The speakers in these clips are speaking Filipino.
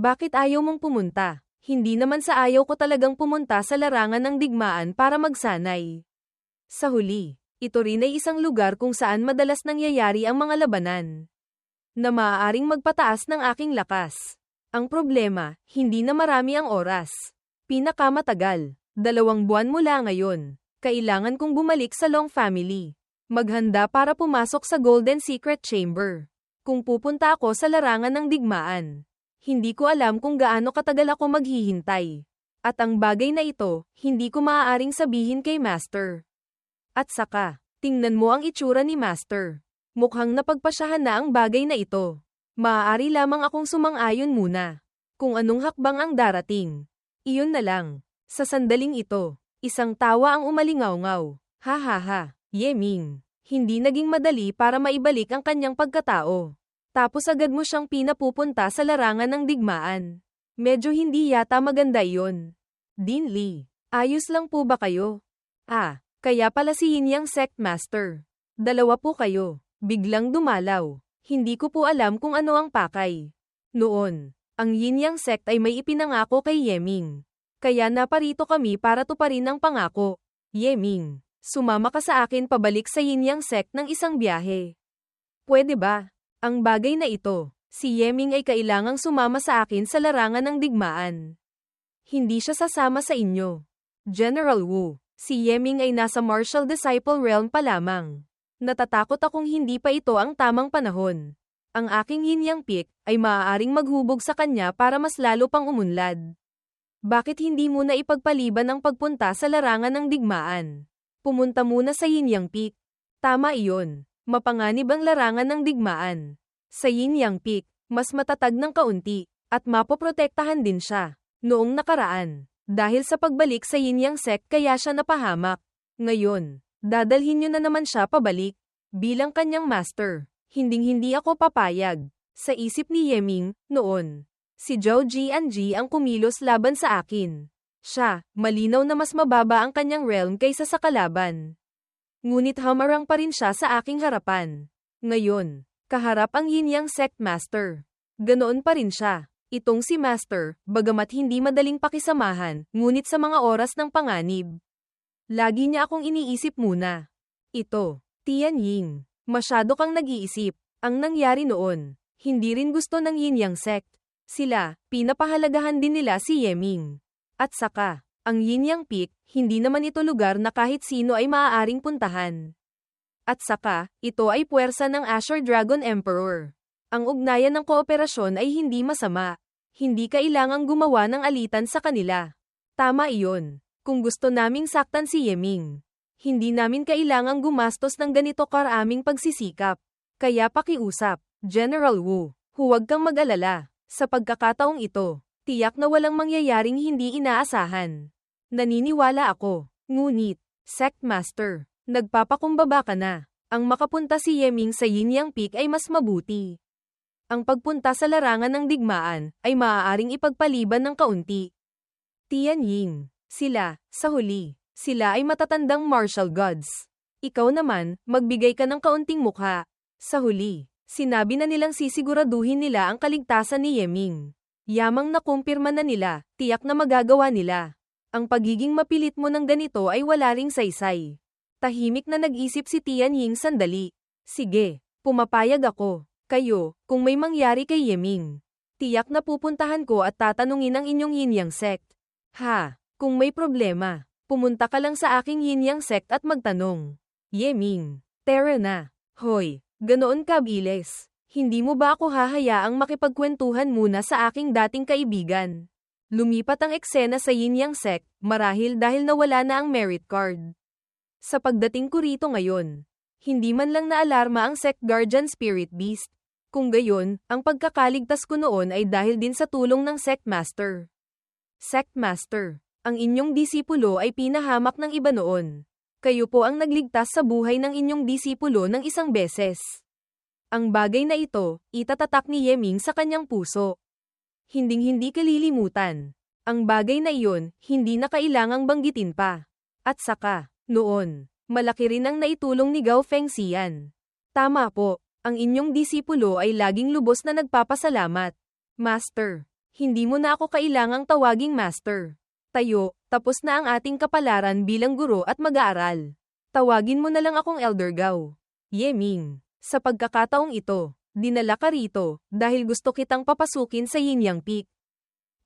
Bakit ayaw mong pumunta? Hindi naman sa ayaw ko talagang pumunta sa larangan ng digmaan para magsanay. Sa huli, ito rin ay isang lugar kung saan madalas nangyayari ang mga labanan na maaaring magpataas ng aking lakas. Ang problema, hindi na marami ang oras. Pinakamatagal, 2 buwan mula ngayon. Kailangan kong bumalik sa Long family. Maghanda para pumasok sa Golden Secret Chamber. Kung pupunta ako sa larangan ng digmaan, hindi ko alam kung gaano katagal ako maghihintay. At ang bagay na ito, hindi ko maaaring sabihin kay Master. At saka, tingnan mo ang itsura ni Master. Mukhang napagpasyahan na ang bagay na ito. Maaari lamang akong sumang-ayon muna. Kung anong hakbang ang darating. Iyon na lang. Sa sandaling ito, isang tawa ang umalingaw-ngaw. Ha ha ha, Ye Ming. Hindi naging madali para maibalik ang kanyang pagkatao. Tapos agad mo siyang pinapupunta sa larangan ng digmaan. Medyo hindi yata maganda iyon. Dean Lee, ayos lang po ba kayo? Ah, kaya pala si Yin Yang Sect Master. 2 po kayo. Biglang dumalaw. Hindi ko po alam kung ano ang pakay. Noon, ang Yin Yang Sect ay may ipinangako kay Ye Ming. Kaya naparito kami para tuparin ang pangako. Ye Ming, sumama ka sa akin pabalik sa Yin Yang Sect ng isang biyahe. Pwede ba? Ang bagay na ito, si Ye Ming ay kailangang sumama sa akin sa larangan ng digmaan. Hindi siya sasama sa inyo. General Wu, si Ye Ming ay nasa martial disciple realm pa lamang. Natatakot akong hindi pa ito ang tamang panahon. Ang aking Yin Yang Peak ay maaaring maghubog sa kanya para mas lalo pang umunlad. Bakit hindi mo na ipagpaliban ang pagpunta sa larangan ng digmaan? Pumunta muna sa Yin Yang Peak. Tama iyon. Mapanganib ang larangan ng digmaan. Sa Yin Yang Peak, mas matatag ng kaunti, at mapoprotektahan din siya. Noong nakaraan, dahil sa pagbalik sa Yin Yang Sect kaya siya napahamak. Ngayon, dadalhin niyo na naman siya pabalik. Bilang kanyang master, hinding-hindi ako papayag. Sa isip ni Ye Ming, noon, si Zhou Jianji ang kumilos laban sa akin. Siya, malinaw na mas mababa ang kanyang realm kaysa sa kalaban. Ngunit hamarang pa rin siya sa aking harapan. Ngayon, kaharap ang Yin Yang Sect Master. Ganoon pa rin siya. Itong si Master, bagamat hindi madaling pakisamahan, ngunit sa mga oras ng panganib, lagi niya akong iniisip muna. Ito, Tian Ying, masyado kang nag-iisip. Ang nangyari noon, hindi rin gusto ng Yin Yang Sect. Sila, pinapahalagahan din nila si Ye Ming. At saka, ang Yin Yang Peak, hindi naman ito lugar na kahit sino ay maaaring puntahan. At saka, ito ay puwersa ng Azure Dragon Emperor. Ang ugnayan ng kooperasyon ay hindi masama. Hindi kailangang gumawa ng alitan sa kanila. Tama iyon. Kung gusto naming saktan si Ye Ming, hindi namin kailangang gumastos ng ganito karaming pagsisikap. Kaya pakiusap, General Wu, huwag kang mag-alala. Sa pagkakataong ito, tiyak na walang mangyayaring hindi inaasahan. Naniniwala ako. Ngunit, Sect Master, nagpapakumbaba ka na. Ang makapunta si Ye Ming sa Yin Yang Peak ay mas mabuti. Ang pagpunta sa larangan ng digmaan ay maaaring ipagpaliban ng kaunti. Tian Ying. Sila, sa huli, sila ay matatandang martial gods. Ikaw naman, magbigay ka ng kaunting mukha. Sa huli, sinabi na nilang sisiguraduhin nila ang kaligtasan ni Ye Ming. Yamang nakumpirma na nila, tiyak na magagawa nila. Ang pagiging mapilit mo ng ganito ay wala ring saysay. Tahimik na nag-isip si Tian Ying sandali. Sige, pumapayag ako. Kayo, kung may mangyari kay Ye Ming, tiyak na pupuntahan ko at tatanungin ang inyong Yin Yang Sect. Ha? Kung may problema, pumunta ka lang sa aking Yin Yang Sect at magtanong. Ye Ming, tara na. Hoy, ganoon ka bilis. Hindi mo ba ako hahayaang makipagkwentuhan muna sa aking dating kaibigan? Lumipat ang eksena sa Yin Yang Sect, marahil dahil nawala na ang merit card. Sa pagdating ko rito ngayon, hindi man lang naalarma ang Sect Guardian Spirit Beast. Kung gayon, ang pagkakaligtas ko noon ay dahil din sa tulong ng Sect Master. Sect Master, ang inyong disipulo ay pinahamak ng iba noon. Kayo po ang nagligtas sa buhay ng inyong disipulo ng isang beses. Ang bagay na ito, itatatak ni Ye Ming sa kanyang puso. Hinding-hindi kalilimutan. Ang bagay na iyon, hindi na kailangang banggitin pa. At saka, noon, malaki rin ang naitulong ni Gao Fengxian. Tama po, ang inyong disipulo ay laging lubos na nagpapasalamat. Master, Hindi mo na ako kailangang tawaging master. Tayo, tapos na ang ating kapalaran bilang guro at mag-aaral. Tawagin mo na lang akong Elder Gao. Yeming, sa pagkakataong ito, dinala ka rito dahil gusto kitang papasukin sa Yinyang Peak.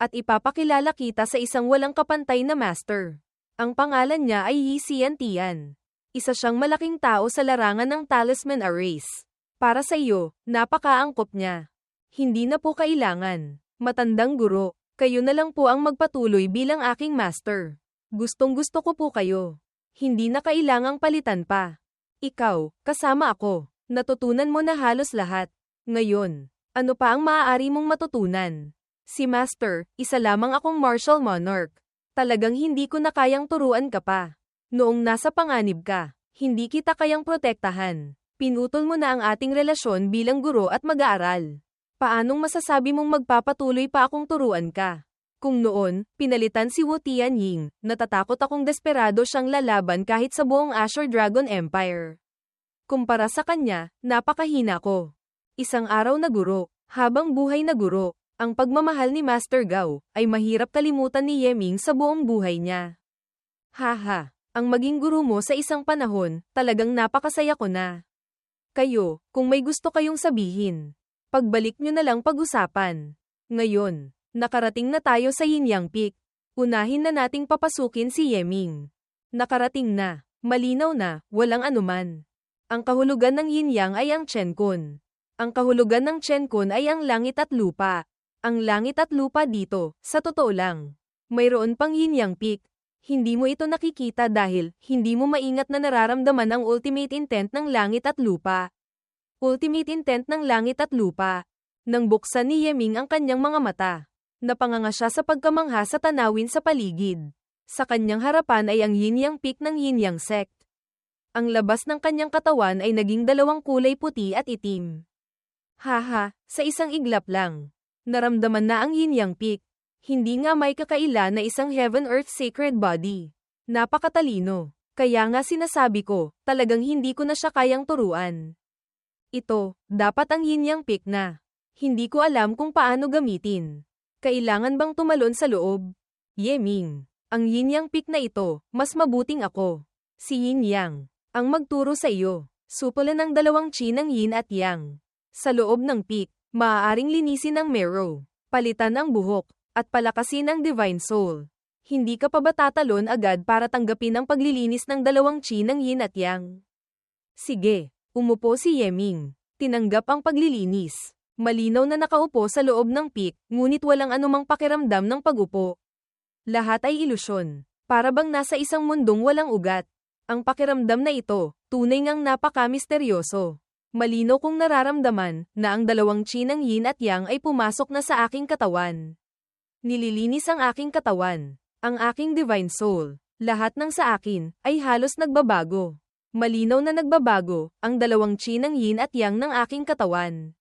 At ipapakilala kita sa isang walang kapantay na master. Ang pangalan niya ay Yi Xiantian. Isa siyang malaking tao sa larangan ng Talisman Arrays. Para sa iyo, napakaangkop niya. Hindi na po kailangan. Matandang guro, kayo na lang po ang magpatuloy bilang aking master. Gustong-gusto ko po kayo. Hindi na kailangang palitan pa. Ikaw, kasama ako. Natutunan mo na halos lahat. Ngayon, ano pa ang maaari mong matutunan? Si Master, isa lamang akong martial monarch. Talagang hindi ko na kayang turuan ka pa. Noong nasa panganib ka, hindi kita kayang protektahan. Pinutol mo na ang ating relasyon bilang guro at mag-aaral. Paanong masasabi mong magpapatuloy pa akong turuan ka? Kung noon, pinalitan si Wu Tianying, natatakot akong desperado siyang lalaban kahit sa buong Azure Dragon Empire. Kumpara sa kanya, napakahina ko. Isang araw na guro, habang buhay na guro, ang pagmamahal ni Master Gao ay mahirap kalimutan ni Yeming sa buong buhay niya. Haha, ang maging guro mo sa isang panahon, talagang napakasaya ko na. Kayo, kung may gusto kayong sabihin, pagbalik nyo na lang pag-usapan. Ngayon, nakarating na tayo sa Yinyang Peak. Unahin na nating papasukin si Yeming. Nakarating na, malinaw na, walang anuman. Ang kahulugan ng Yinyang ay ang Chenkun. Ang kahulugan ng Chenkun ay ang langit at lupa. Ang langit at lupa dito, sa totoo lang. Mayroon pang Yinyang Peak. Hindi mo ito nakikita dahil hindi mo maingat na nararamdaman ang ultimate intent ng langit at lupa. Ultimate intent ng langit at lupa. Nang buksan ni Yeming ang kanyang mga mata, napanganga siya sa pagkamangha sa tanawin sa paligid. Sa kanyang harapan ay ang Yinyang Peak ng Yinyang Sect. Ang labas ng kanyang katawan ay naging dalawang kulay puti at itim. Haha, sa isang iglap lang. Naramdaman na ang Yinyang Peak. Hindi nga may kakaila na isang Heaven-Earth Sacred Body. Napakatalino. Kaya nga sinasabi ko, talagang hindi ko na siya kayang turuan. Ito, dapat ang Yinyang Peak na. Hindi ko alam kung paano gamitin. Kailangan bang tumalon sa loob? Yeming, ang Yinyang Peak na ito, mas mabuting ako. Si Yinyang, ang magturo sa iyo. Supulan ng dalawang chi ng Yin at Yang. Sa loob ng peak, maaaring linisin ang marrow, palitan ang buhok, at palakasin ang Divine Soul. Hindi ka pa ba tatalon agad para tanggapin ang paglilinis ng dalawang chi ng Yin at Yang? Sige. Umupo si Yeming. Tinanggap ang paglilinis. Malinaw na nakaupo sa loob ng peak, ngunit walang anumang pakiramdam ng pag-upo. Lahat ay ilusyon. Para bang nasa isang mundong walang ugat. Ang pakiramdam na ito, tunay ngang napaka-misteryoso. Malinaw kong nararamdaman na ang dalawang chi ng Yin at Yang ay pumasok na sa aking katawan. Nililinis ang aking katawan. Ang aking Divine Soul. Lahat ng sa akin ay halos nagbabago. Malinaw na nagbabago ang dalawang chi ng Yin at Yang ng aking katawan.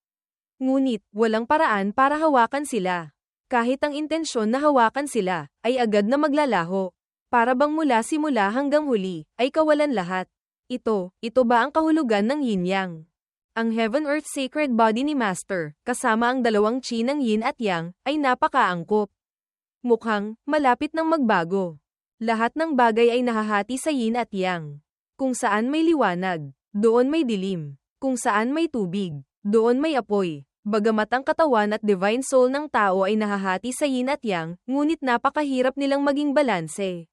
Ngunit, walang paraan para hawakan sila. Kahit ang intensyon na hawakan sila, ay agad na maglalaho. Para bang mula simula hanggang huli, ay kawalan lahat. Ito ba ang kahulugan ng Yin-Yang? Ang Heaven-Earth Sacred Body ni Master, kasama ang dalawang chi ng Yin at Yang, ay napakaangkop. Mukhang, malapit nang magbago. Lahat ng bagay ay nahahati sa Yin at Yang. Kung saan may liwanag, doon may dilim. Kung saan may tubig, doon may apoy. Bagamat ang katawan at divine soul ng tao ay nahahati sa Yin at Yang, ngunit napakahirap nilang maging balanse.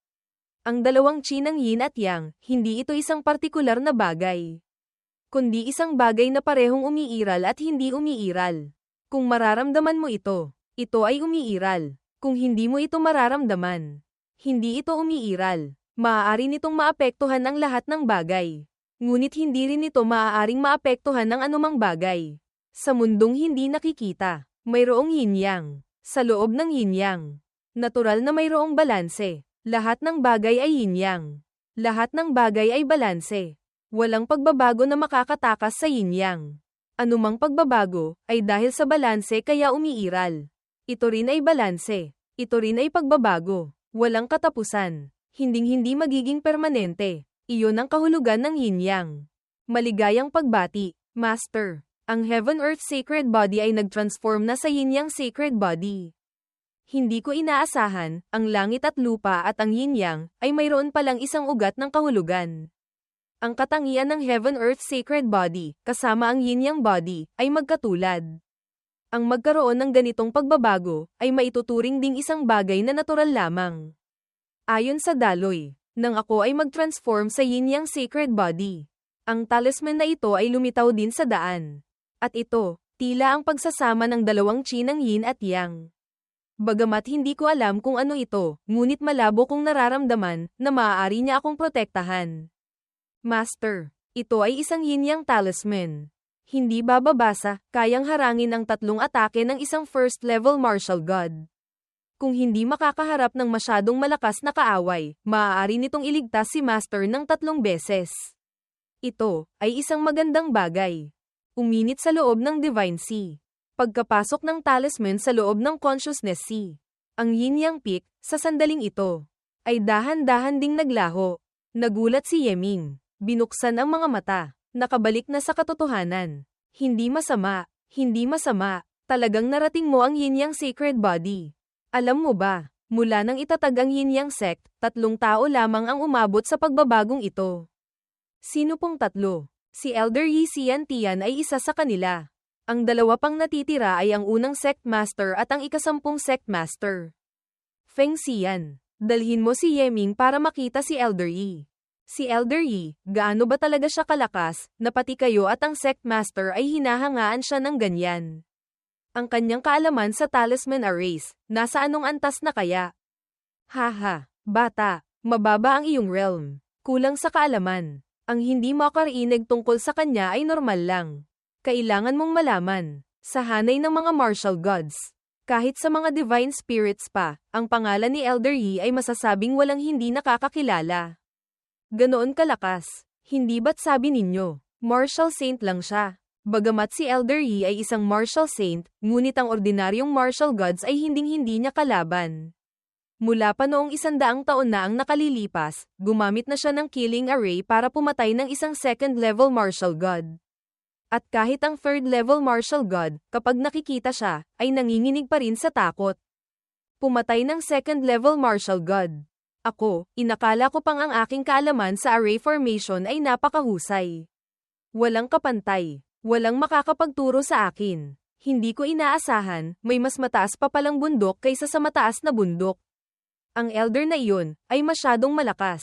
Ang dalawang chi ng Yin at Yang, hindi ito isang partikular na bagay, kundi isang bagay na parehong umiiral at hindi umiiral. Kung mararamdaman mo ito ay umiiral. Kung hindi mo ito mararamdaman, hindi ito umiiral. Maaari nitong maapektuhan ang lahat ng bagay. Ngunit hindi rin ito maaaring maapektuhan ng anumang bagay. Sa mundong hindi nakikita, mayroong yin-yang. Sa loob ng yin-yang, natural na mayroong balanse. Lahat ng bagay ay yin-yang. Lahat ng bagay ay balanse. Walang pagbabago na makakatakas sa yin-yang. Anumang pagbabago ay dahil sa balanse kaya umiiral. Ito rin ay balanse. Ito rin ay pagbabago. Walang katapusan. Hinding-hindi magiging permanente. Iyon ang kahulugan ng yin-yang. Maligayang pagbati, Master. Ang Heaven-Earth Sacred Body ay nag-transform na sa Yin-Yang Sacred Body. Hindi ko inaasahan, ang langit at lupa at ang yin-yang, ay mayroon palang isang ugat ng kahulugan. Ang katangian ng Heaven-Earth Sacred Body, kasama ang yin-yang body, ay magkatulad. Ang magkaroon ng ganitong pagbabago, ay maituturing ding isang bagay na natural lamang. Ayon sa daloy, nang ako ay mag-transform sa yin-yang sacred body, ang talisman na ito ay lumitaw din sa daan. At ito, tila ang pagsasama ng dalawang chi ng yin at yang. Bagamat hindi ko alam kung ano ito, ngunit malabo kong nararamdaman na maaari niya akong protektahan. Master, ito ay isang yin-yang talisman. Hindi bababasa, kayang harangin ang 3 atake ng isang first-level martial god. Kung hindi makakaharap ng masyadong malakas na kaaway, maaari nitong iligtas si Master ng 3 beses. Ito ay isang magandang bagay. Uminit sa loob ng Divine Sea. Pagkapasok ng talisman sa loob ng Consciousness Sea, ang yin-yang peak, sa sandaling ito, ay dahan-dahan ding naglaho. Nagulat si Yeming. Binuksan ang mga mata. Nakabalik na sa katotohanan. Hindi masama. Hindi masama. Talagang narating mo ang yin-yang sacred body. Alam mo ba, mula nang itatag ang yin-yang sect, 3 tao lamang ang umabot sa pagbabagong ito. Sino pong 3? Si Elder Yi Xiantian ay isa sa kanila. Ang 2 pang natitira ay ang unang sect master at ang ika-10 sect master. Feng Xian, dalhin mo si Yeming para makita si Elder Yi. Si Elder Yi, gaano ba talaga siya kalakas, na pati kayo at ang sect master ay hinahangaan siya ng ganyan? Ang kanyang kaalaman sa talisman arrays, nasa anong antas na kaya? Haha, bata, mababa ang iyong realm. Kulang sa kaalaman. Ang hindi makarinig tungkol sa kanya ay normal lang. Kailangan mong malaman, sa hanay ng mga martial gods, kahit sa mga divine spirits pa, ang pangalan ni Elder Yi ay masasabing walang hindi nakakakilala. Ganoon kalakas, hindi ba't sabi ninyo, martial saint lang siya? Bagamat si Elder Yi ay isang martial saint, ngunit ang ordinaryong martial gods ay hinding-hindi niya kalaban. Mula pa noong 100 taon na ang nakalilipas, gumamit na siya ng killing array para pumatay ng isang second-level martial god. At kahit ang third-level martial god, kapag nakikita siya, ay nanginginig pa rin sa takot. Pumatay ng second-level martial god. Ako, inakala ko pang ang aking kaalaman sa array formation ay napakahusay. Walang kapantay. Walang makakapagturo sa akin. Hindi ko inaasahan, may mas mataas pa palang bundok kaysa sa mataas na bundok. Ang elder na iyon, ay masyadong malakas.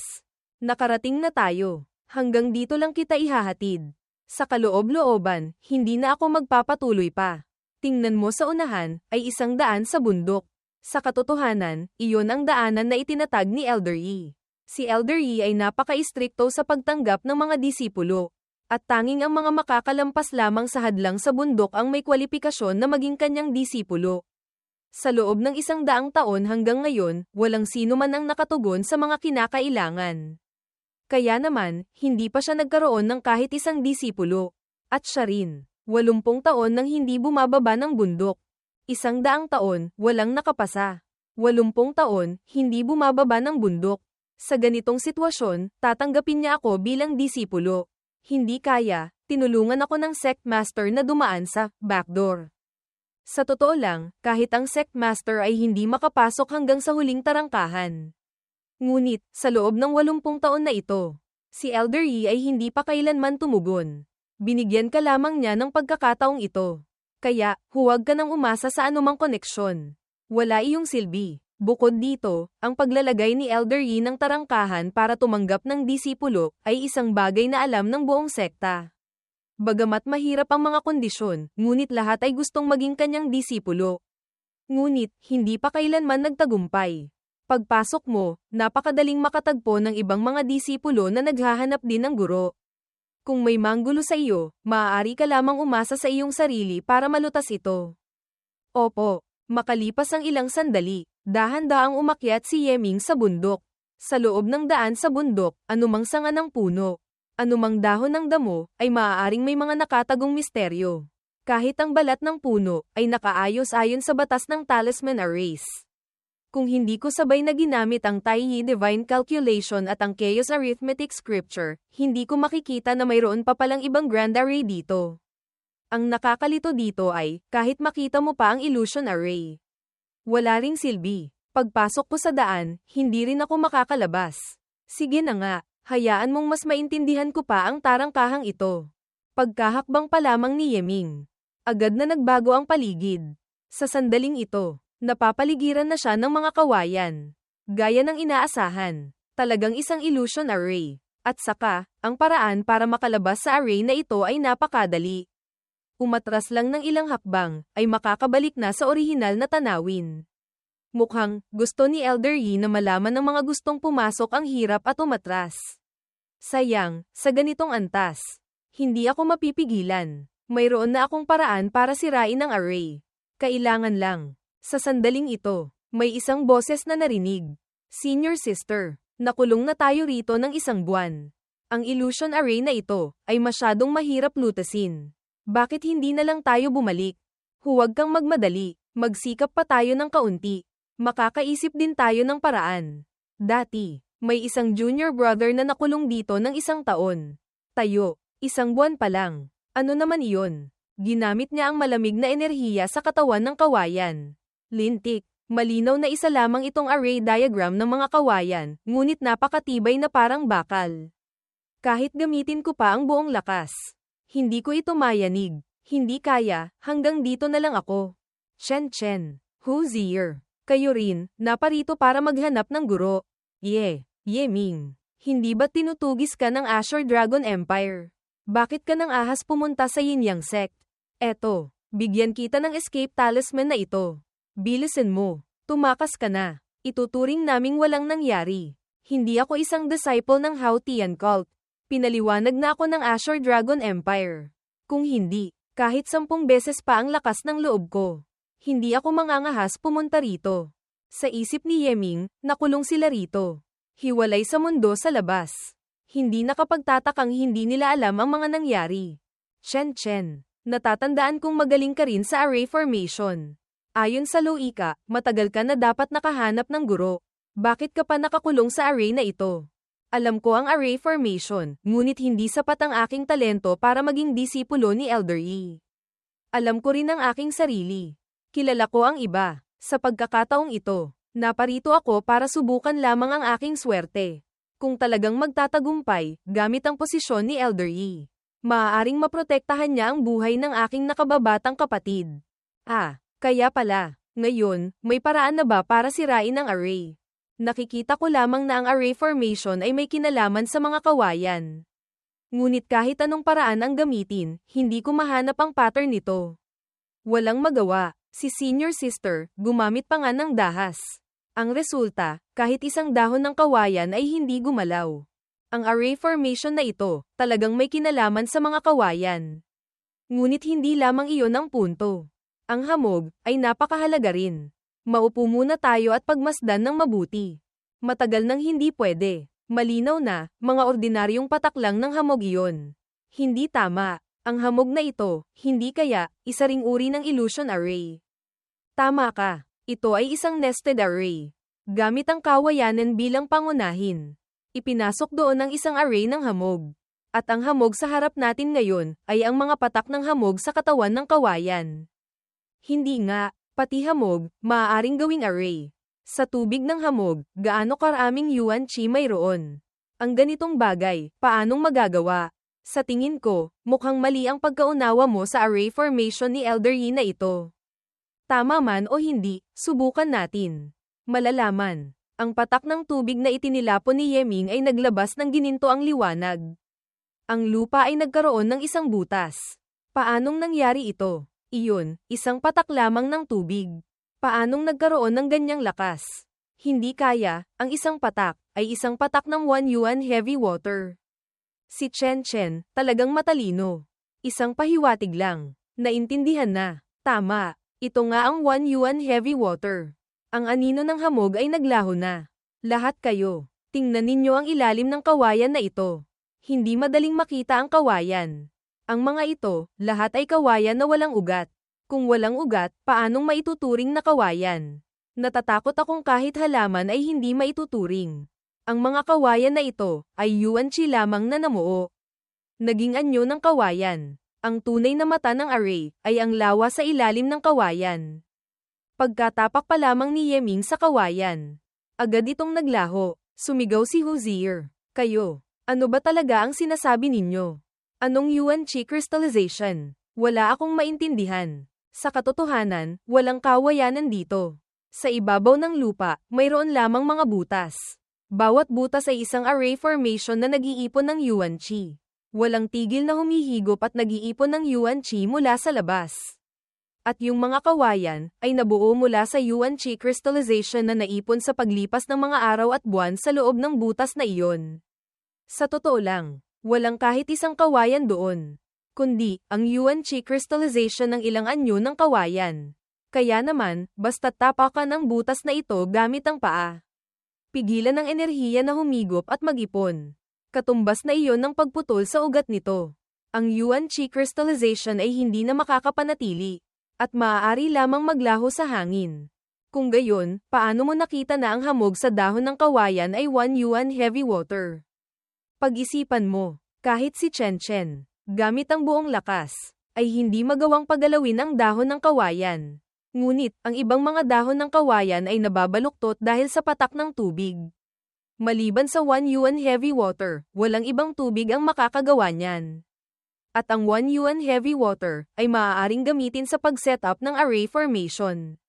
Nakarating na tayo. Hanggang dito lang kita ihahatid. Sa kaloob-looban, hindi na ako magpapatuloy pa. Tingnan mo sa unahan, ay isang daan sa bundok. Sa katotohanan, iyon ang daanan na itinatag ni Elder Yi. Si Elder Yi ay napaka-istrikto sa pagtanggap ng mga disipulo. At tanging ang mga makakalampas lamang sa hadlang sa bundok ang may kwalipikasyon na maging kanyang disipulo. Sa loob ng 100 taon hanggang ngayon, walang sino man ang nakatugon sa mga kinakailangan. Kaya naman, hindi pa siya nagkaroon ng kahit isang disipulo. At siya rin, 80 taon nang hindi bumababa ng bundok. 100 taon, walang nakapasa. 80 taon, hindi bumababa ng bundok. Sa ganitong sitwasyon, tatanggapin niya ako bilang disipulo. Hindi kaya, tinulungan ako ng sect master na dumaan sa backdoor. Sa totoo lang, kahit ang sect master ay hindi makapasok hanggang sa huling tarangkahan. Ngunit, sa loob ng 80 taon na ito, si Elder Yi ay hindi pa kailanman tumugon. Binigyan ka lamang niya ng pagkakataong ito. Kaya, huwag ka nang umasa sa anumang koneksyon. Wala iyong silbi. Bukod dito, ang paglalagay ni Elder Yi ng tarangkahan para tumanggap ng disipulo ay isang bagay na alam ng buong sekta. Bagamat mahirap ang mga kondisyon, ngunit lahat ay gustong maging kanyang disipulo. Ngunit, hindi pa kailanman nagtagumpay. Pagpasok mo, napakadaling makatagpo ng ibang mga disipulo na naghahanap din ng guro. Kung may manggulo sa iyo, maaari ka lamang umasa sa iyong sarili para malutas ito. Opo, makalipas ang ilang sandali, dahan-daang umakyat si Yeming sa bundok. Sa loob ng daan sa bundok, anumang sanga ng puno, anumang dahon ng damo, ay maaaring may mga nakatagong misteryo. Kahit ang balat ng puno, ay nakaayos ayon sa batas ng talisman arrays. Kung hindi ko sabay na ginamit ang Tai Yi Divine Calculation at ang Chaos Arithmetic Scripture, hindi ko makikita na mayroon pa palang ibang Grand Array dito. Ang nakakalito dito ay, kahit makita mo pa ang Illusion Array, Wala ring silbi. Pagpasok ko sa daan, hindi rin ako makakalabas. Sige na nga, hayaan mong mas maintindihan ko pa ang tarangkahang ito. Pagkahakbang pa lamang ni Yeming, agad na nagbago ang paligid. Sa sandaling ito, napapaligiran na siya ng mga kawayan. Gaya ng inaasahan, talagang isang illusion array. At saka, ang paraan para makalabas sa array na ito ay napakadali. Umatras lang ng ilang hakbang, ay makakabalik na sa orihinal na tanawin. Mukhang, gusto ni Elder Yi na malaman ng mga gustong pumasok ang hirap at umatras. Sayang, sa ganitong antas, hindi ako mapipigilan. Mayroon na akong paraan para sirain ang array. Kailangan lang. Sa sandaling ito, may isang boses na narinig. Senior sister, nakulong na tayo rito ng 1 buwan. Ang illusion array na ito, ay masyadong mahirap lutasin. Bakit hindi na lang tayo bumalik? Huwag kang magmadali, magsikap pa tayo ng kaunti. Makakaisip din tayo ng paraan. Dati, may isang junior brother na nakulong dito ng 1 taon. Tayo, 1 buwan pa lang. Ano naman iyon? Ginamit niya ang malamig na enerhiya sa katawan ng kawayan. Lintik, malinaw na isa lamang itong array diagram ng mga kawayan, ngunit napakatibay na parang bakal. Kahit gamitin ko pa ang buong lakas, hindi ko ito mayanig. Hindi kaya, hanggang dito na lang ako. Chen, Hozier. Kayo rin, naparito para maghanap ng guro. Yeming. Hindi ba tinutugis ka ng Azure Dragon Empire? Bakit ka nang ahas pumunta sa Yin-Yang sect? Eto, bigyan kita ng escape talisman na ito. Bilisan mo. Tumakas ka na. Ituturing naming walang nangyari. Hindi ako isang disciple ng Hao Tian cult. Pinaliwanag na ako ng Azure Dragon Empire. Kung hindi, kahit 10 beses pa ang lakas ng loob ko, hindi ako mangangahas pumunta rito. Sa isip ni Yeming, nakulong sila rito. Hiwalay sa mundo sa labas. Hindi nakapagtatakang hindi nila alam ang mga nangyari. Chen, natatandaan kong magaling ka rin sa array formation. Ayon sa loika, matagal ka na dapat nakahanap ng guro. Bakit ka pa nakakulong sa array na ito? Alam ko ang array formation, ngunit hindi sapat ang aking talento para maging disipulo ni Elder Yi. Alam ko rin ang aking sarili. Kilala ko ang iba. Sa pagkakataong ito, naparito ako para subukan lamang ang aking swerte. Kung talagang magtatagumpay, gamit ang posisyon ni Elder Yi, maaaring maprotektahan niya ang buhay ng aking nakababatang kapatid. Kaya pala, ngayon, may paraan na ba para sirain ang array? Nakikita ko lamang na ang array formation ay may kinalaman sa mga kawayan. Ngunit kahit anong paraan ang gamitin, hindi ko mahanap ang pattern nito. Walang magawa, si senior sister, gumamit pa nga ng dahas. Ang resulta, kahit isang dahon ng kawayan ay hindi gumalaw. Ang array formation na ito, talagang may kinalaman sa mga kawayan. Ngunit hindi lamang iyon ang punto. Ang hamog, ay napakahalaga rin. Maupo muna tayo at pagmasdan ng mabuti. Matagal nang hindi pwede. Malinaw na, mga ordinaryong patak lang ng hamog iyon. Hindi tama. Ang hamog na ito, hindi kaya, isa ring uri ng illusion array. Tama ka. Ito ay isang nested array. Gamit ang kawayanan bilang pangunahin. Ipinasok doon ang isang array ng hamog. At ang hamog sa harap natin ngayon, ay ang mga patak ng hamog sa katawan ng kawayan. Hindi nga. Pati hamog, maaaring gawing array. Sa tubig ng hamog, gaano karaming yuan chi mayroon? Ang ganitong bagay, paanong magagawa? Sa tingin ko, mukhang mali ang pagkaunawa mo sa array formation ni Elder Yi na ito. Tama man o hindi, subukan natin. Malalaman. Ang patak ng tubig na itinilapon ni Yeming ay naglabas ng gininto ang liwanag. Ang lupa ay nagkaroon ng isang butas. Paanong nangyari ito? Iyon, isang patak lamang ng tubig. Paanong nagkaroon ng ganyang lakas? Hindi kaya, ang isang patak, ay isang patak ng 1 yuan heavy water. Si Chen, talagang matalino. Isang pahiwatig lang. Naintindihan na. Tama, ito nga ang 1 yuan heavy water. Ang anino ng hamog ay naglaho na. Lahat kayo, tingnan ninyo ang ilalim ng kawayan na ito. Hindi madaling makita ang kawayan. Ang mga ito, lahat ay kawayan na walang ugat. Kung walang ugat, paanong maituturing na kawayan? Natatakot akong kahit halaman ay hindi maituturing. Ang mga kawayan na ito, ay yuan chi lamang na namuo. Naging anyo ng kawayan. Ang tunay na mata ng array, ay ang lawa sa ilalim ng kawayan. Pagkatapak pa lamang ni Yeming sa kawayan, agad itong naglaho. Sumigaw si Hozier. Kayo, ano ba talaga ang sinasabi ninyo? Anong Yuan Chi crystallization? Wala akong maintindihan. Sa katotohanan, walang kawayanan dito. Sa ibabaw ng lupa, mayroon lamang mga butas. Bawat butas ay isang array formation na nag-iipon ng Yuan Chi. Walang tigil na humihigop at nag-iipon ng Yuan Chi mula sa labas. At yung mga kawayan, ay nabuo mula sa Yuan Chi crystallization na naipon sa paglipas ng mga araw at buwan sa loob ng butas na iyon. Sa totoo lang, walang kahit isang kawayan doon, kundi ang Yuan Chi crystallization ng ilang anyo ng kawayan. Kaya naman, basta't tapakan ang butas na ito gamit ang paa. Pigilan ang enerhiya na humigop at mag-ipon. Katumbas na iyon ng pagputol sa ugat nito. Ang Yuan Chi crystallization ay hindi na makakapanatili, at maaari lamang maglaho sa hangin. Kung gayon, paano mo nakita na ang hamog sa dahon ng kawayan ay 1 yuan heavy water? Pag-isipan mo, kahit si Chen Chen, gamit ang buong lakas, ay hindi magawang pagalawin ang dahon ng kawayan. Ngunit, ang ibang mga dahon ng kawayan ay nababaluktot dahil sa patak ng tubig. Maliban sa 1 yuan heavy water, walang ibang tubig ang makakagawa niyan. At ang 1 yuan heavy water ay maaaring gamitin sa pag-setup ng array formation.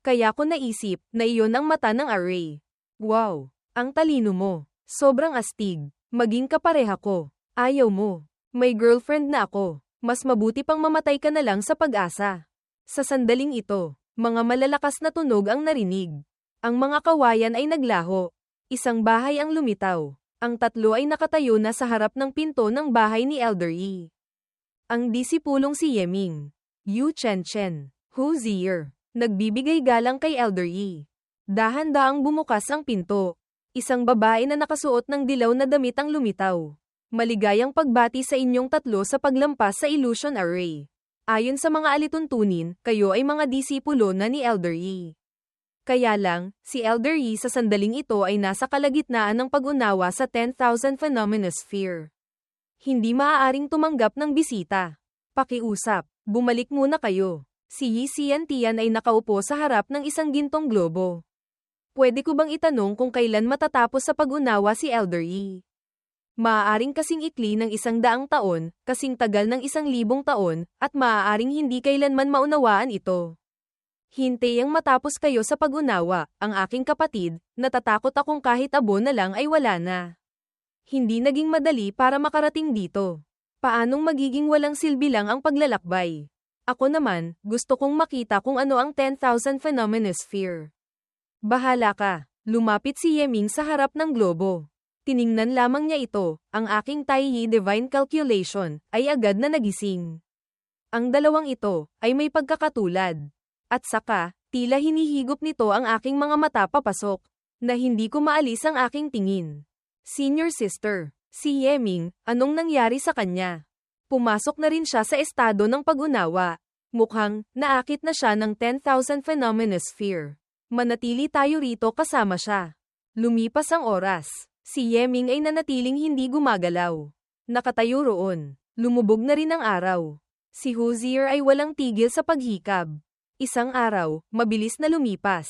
Kaya ko naisip na iyon ang mata ng array. Wow! Ang talino mo. Sobrang astig. Maging kapareha ko. Ayaw mo. May girlfriend na ako. Mas mabuti pang mamatay ka na lang sa pag-asa. Sa sandaling ito, mga malalakas na tunog ang narinig. Ang mga kawayan ay naglaho. Isang bahay ang lumitaw. Ang tatlo ay nakatayo na sa harap ng pinto ng bahay ni Elder Yi. Ang disipulong si Yeming, Yu Chen Chen, Hozier, nagbibigay galang kay Elder Yi. Dahan-daang bumukas ang pinto. Isang babae na nakasuot ng dilaw na damit ang lumitaw. Maligayang pagbati sa inyong tatlo sa paglampas sa illusion array. Ayon sa mga alituntunin, kayo ay mga disipulo na ni Elder Yi. Kaya lang, si Elder Yi sa sandaling ito ay nasa kalagitnaan ng pag-unawa sa 10,000 Phenomenosphere. Hindi maaaring tumanggap ng bisita. Pakiusap, bumalik muna kayo. Si Yi Xiantian ay nakaupo sa harap ng isang gintong globo. Pwede ko bang itanong kung kailan matatapos sa pag-unawa si Elder Yi? Maaaring kasing ikli ng 100 taon, kasing tagal ng 1,000 taon, at maaaring hindi kailanman maunawaan ito. Hintayang matapos kayo sa pag-unawa, ang aking kapatid, natatakot akong kahit abo na lang ay wala na. Hindi naging madali para makarating dito. Paanong magiging walang silbi lang ang paglalakbay? Ako naman, gusto kong makita kung ano ang 10,000 Phenomenosphere. Bahala ka. Lumapit si Yeming sa harap ng globo. Tiningnan lamang niya ito, ang aking Taiyi Divine Calculation, ay agad na nagising. Ang dalawang ito, ay may pagkakatulad. At saka, tila hinihigop nito ang aking mga mata papasok, na hindi ko maalis ang aking tingin. Senior sister, si Yeming, anong nangyari sa kanya? Pumasok na rin siya sa estado ng pag-unawa. Mukhang, naakit na siya ng 10,000 Phenomenosphere. Manatili tayo rito kasama siya. Lumipas ang oras. Si Yeming ay nanatiling hindi gumagalaw. Nakatayo roon. Lumubog na rin ang araw. Si Hozier ay walang tigil sa paghikab. Isang araw, mabilis na lumipas.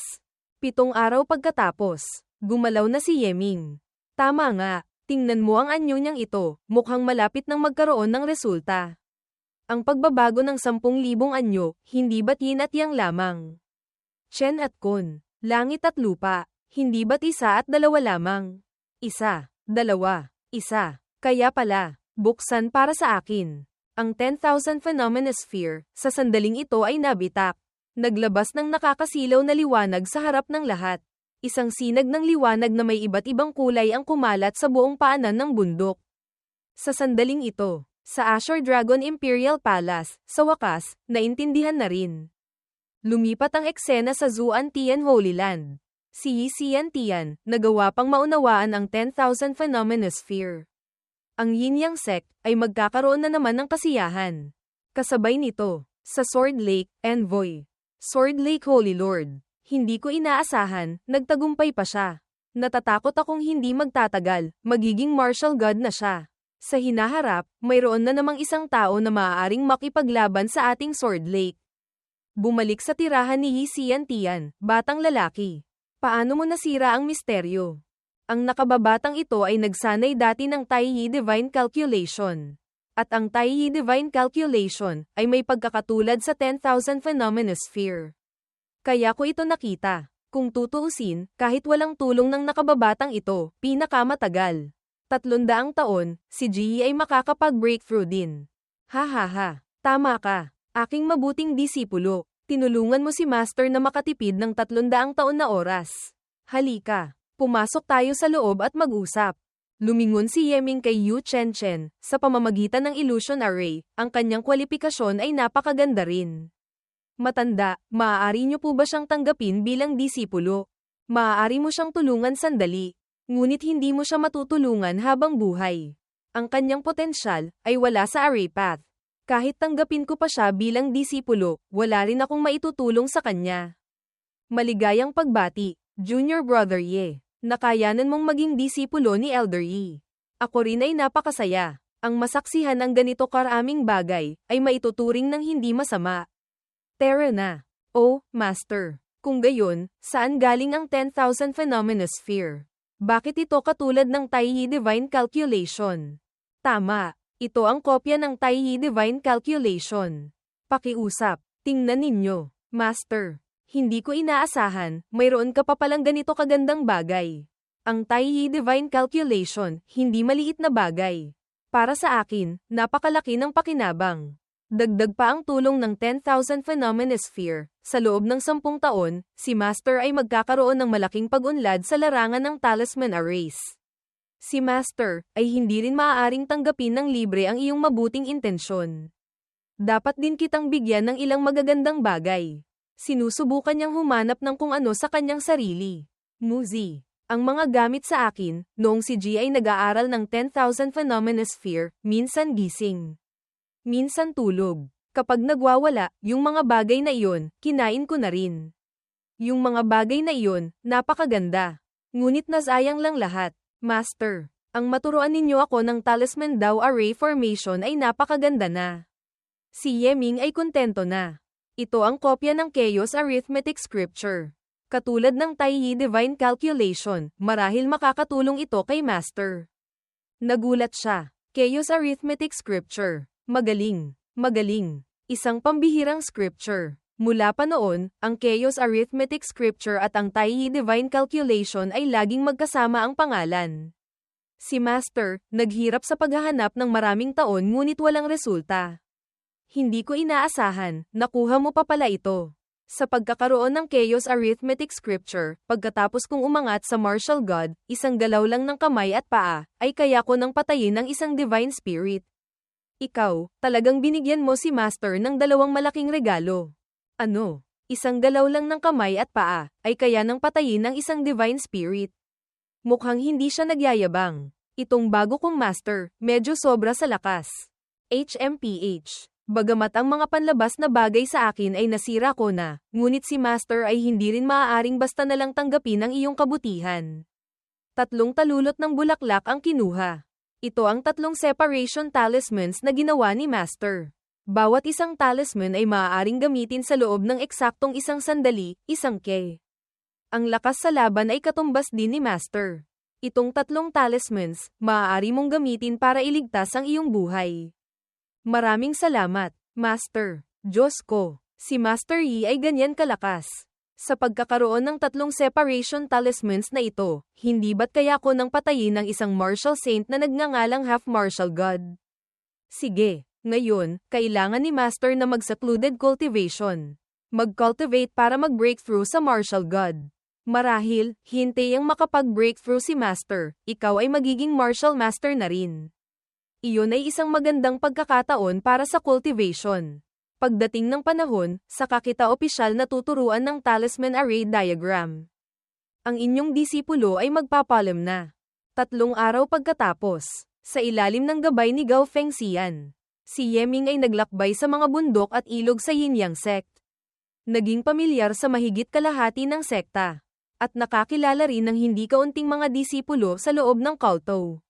7 araw pagkatapos, gumalaw na si Yeming. Tama nga, tingnan mo ang anyo niyang ito, mukhang malapit nang magkaroon ng resulta. Ang pagbabago ng 10,000 anyo, hindi ba't yin at yang lamang? Chen at Kun, langit at lupa, hindi ba't 1 at 2 lamang? 1, 2, 1. Kaya pala, buksan para sa akin. Ang 10,000 Phenomenosphere, sa sandaling ito ay nabitak. Naglabas ng nakakasilaw na liwanag sa harap ng lahat. Isang sinag ng liwanag na may iba't ibang kulay ang kumalat sa buong paanan ng bundok. Sa sandaling ito, sa Azure Dragon Imperial Palace, sa wakas, naintindihan na rin. Lumipat ang eksena sa Zuantian Holy Land. Si Yi Xiantian, nagawa pang maunawaan ang 10,000 Phenomenosphere. Ang Yin-Yang sect ay magkakaroon na naman ng kasiyahan. Kasabay nito, sa Sword Lake, Envoy. Sword Lake Holy Lord. Hindi ko inaasahan, nagtagumpay pa siya. Natatakot akong hindi magtatagal, magiging martial god na siya. Sa hinaharap, mayroon na namang isang tao na maaaring makipaglaban sa ating Sword Lake. Bumalik sa tirahan ni Yi Xiantian, batang lalaki. Paano mo nasira ang misteryo? Ang nakababatang ito ay nagsanay dati ng Tai Yi Divine Calculation. At ang Tai Yi Divine Calculation ay may pagkakatulad sa 10,000 Phenomenossphere. Kaya ko ito nakita. Kung tutuusin, kahit walang tulong ng nakababatang ito, pinakamatagal. 300 taon, si Ji ay makakapag-breakthrough din. Ha. Tama ka. Aking mabuting disipulo. Tinulungan mo si Master na makatipid ng 300 taon na oras. Halika. Pumasok tayo sa loob at mag-usap. Lumingon si Yeming kay Yu Chen. Sa pamamagitan ng illusion array, ang kanyang kwalifikasyon ay napakaganda rin. Matanda, maaari niyo po ba siyang tanggapin bilang disipulo? Maaari mo siyang tulungan sandali. Ngunit hindi mo siya matutulungan habang buhay. Ang kanyang potensyal ay wala sa array path. Kahit tanggapin ko pa siya bilang disipulo, wala rin akong maitutulong sa kanya. Maligayang pagbati, Junior Brother Ye. Nakayanan mong maging disipulo ni Elder Yi. Ako rin ay napakasaya. Ang masaksihan ng ganito karaming bagay ay maituturing ng hindi masama. Tara na. Oh, Master. Kung gayon, saan galing ang 10,000 Phenomenossphere? Bakit ito katulad ng Tai Yi Divine Calculation? Tama. Ito ang kopya ng Tai Yi Divine Calculation. Pakiusap. Tingnan ninyo, Master. Hindi ko inaasahan, mayroon ka pa palang ganito kagandang bagay. Ang Tai Yi Divine Calculation, hindi maliit na bagay. Para sa akin, napakalaki ng pakinabang. Dagdag pa ang tulong ng 10,000 Phenomenossphere. Sa loob ng 10 taon, si Master ay magkakaroon ng malaking pag-unlad sa larangan ng Talisman Arrays. Si Master ay hindi rin maaaring tanggapin ng libre ang iyong mabuting intensyon. Dapat din kitang bigyan ng ilang magagandang bagay. Sinusubukan niyang humanap ng kung ano sa kanyang sarili. Muzi. Ang mga gamit sa akin, noong si Ji ay nag-aaral ng 10,000 Phenomenossphere, minsan gising. Minsan tulog. Kapag nagwawala, yung mga bagay na iyon, kinain ko na rin. Yung mga bagay na iyon, napakaganda. Ngunit nasayang lang lahat. Master, ang maturuan ninyo ako ng Talisman Dao Array Formation ay napakaganda na. Si Yeming ay kontento na. Ito ang kopya ng Chaos Arithmetic Scripture. Katulad ng Tai Yi Divine Calculation, marahil makakatulong ito kay Master. Nagulat siya. Chaos Arithmetic Scripture. Magaling. Isang pambihirang scripture. Mula pa noon, ang Chaos Arithmetic Scripture at ang Tai Yi Divine Calculation ay laging magkasama ang pangalan. Si Master, naghirap sa paghahanap ng maraming taon ngunit walang resulta. Hindi ko inaasahan, nakuha mo pa pala ito. Sa pagkakaroon ng Chaos Arithmetic Scripture, pagkatapos kong umangat sa Martial God, isang galaw lang ng kamay at paa, ay kaya ko nang patayin ng isang Divine Spirit. Ikaw, talagang binigyan mo si Master ng dalawang malaking regalo. Ano? Isang galaw lang ng kamay at paa, ay kaya nang patayin ng isang Divine Spirit. Mukhang hindi siya nagyayabang. Itong bago kong Master, medyo sobra sa lakas. HMPH. Bagamat ang mga panlabas na bagay sa akin ay nasira ko na, ngunit si Master ay hindi rin maaaring basta nalang tanggapin ang iyong kabutihan. 3 talulot ng bulaklak ang kinuha. Ito ang 3 separation talismans na ginawa ni Master. Bawat isang talisman ay maaaring gamitin sa loob ng eksaktong isang sandali, isang ke. Ang lakas sa laban ay katumbas din ni Master. Itong 3 talismans, maaari mong gamitin para iligtas ang iyong buhay. Maraming salamat, Master. Diyos ko, si Master Yi ay ganyan kalakas. Sa pagkakaroon ng 3 separation talismans na ito, hindi ba't kaya ko nang patayin ng isang martial saint na nagngangalang half martial god? Sige, ngayon, kailangan ni Master na mag-secluded cultivation. Mag-cultivate para mag-breakthrough sa martial god. Marahil, hintay ang makapag-breakthrough si Master, ikaw ay magiging martial master na rin. Iyon ay isang magandang pagkakataon para sa cultivation. Pagdating ng panahon, saka kita opisyal na tuturuan ng Talisman Array Diagram. Ang inyong disipulo ay magpapalam na. 3 araw pagkatapos, sa ilalim ng gabay ni Gao Fengxian, si Yeming ay naglakbay sa mga bundok at ilog sa Yinyang sect. Naging pamilyar sa mahigit kalahati ng sekta, at nakakilala rin ng hindi kaunting mga disipulo sa loob ng kulto.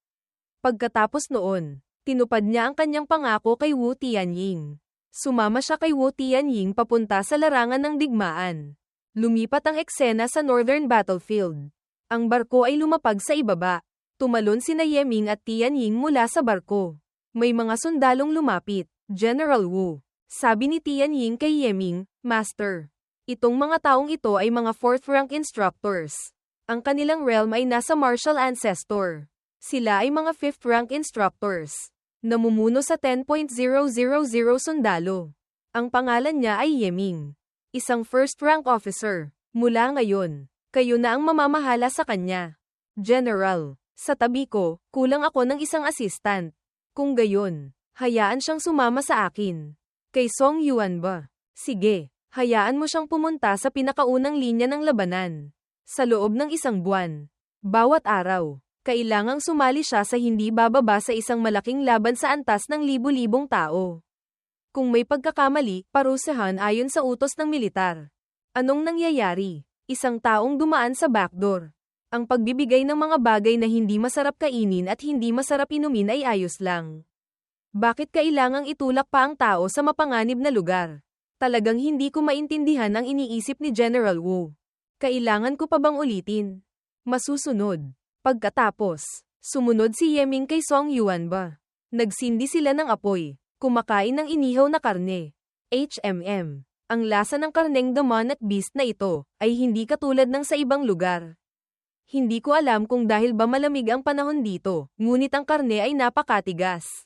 Pagkatapos noon, tinupad niya ang kanyang pangako kay Wu Tianying. Sumama siya kay Wu Tianying papunta sa larangan ng digmaan. Lumipat ang eksena sa Northern Battlefield. Ang barko ay lumapag sa ibaba. Tumalon sina Yeming at Tianying mula sa barko. May mga sundalong lumapit. General Wu. Sabi ni Tianying kay Yeming, Master. Itong mga taong ito ay mga 4th rank instructors. Ang kanilang realm ay nasa martial ancestor. Sila ay mga 5th rank instructors. Namumuno sa 10.000 sundalo. Ang pangalan niya ay Yeming. Isang 1st rank officer. Mula ngayon, kayo na ang mamamahala sa kanya. General, sa tabi ko, kulang ako ng isang assistant. Kung gayon, hayaan siyang sumama sa akin. Kay Song Yuan ba? Sige, hayaan mo siyang pumunta sa pinakaunang linya ng labanan. Sa loob ng isang buwan. Bawat araw, kailangang sumali siya sa hindi bababa sa isang malaking laban sa antas ng libu-libong tao. Kung may pagkakamali, parusahan ayon sa utos ng militar. Anong nangyayari? Isang taong dumaan sa backdoor. Ang pagbibigay ng mga bagay na hindi masarap kainin at hindi masarap inumin ay ayos lang. Bakit kailangang itulak pa ang tao sa mapanganib na lugar? Talagang hindi ko maintindihan ang iniisip ni General Wu. Kailangan ko pa bang ulitin? Masusunod. Pagkatapos, sumunod si Yeming kay Song Yuan ba? Nagsindi sila ng apoy, kumakain ng inihaw na karne. Ang lasa ng karneng demonic beast na ito, ay hindi katulad ng sa ibang lugar. Hindi ko alam kung dahil ba malamig ang panahon dito, ngunit ang karne ay napakatigas.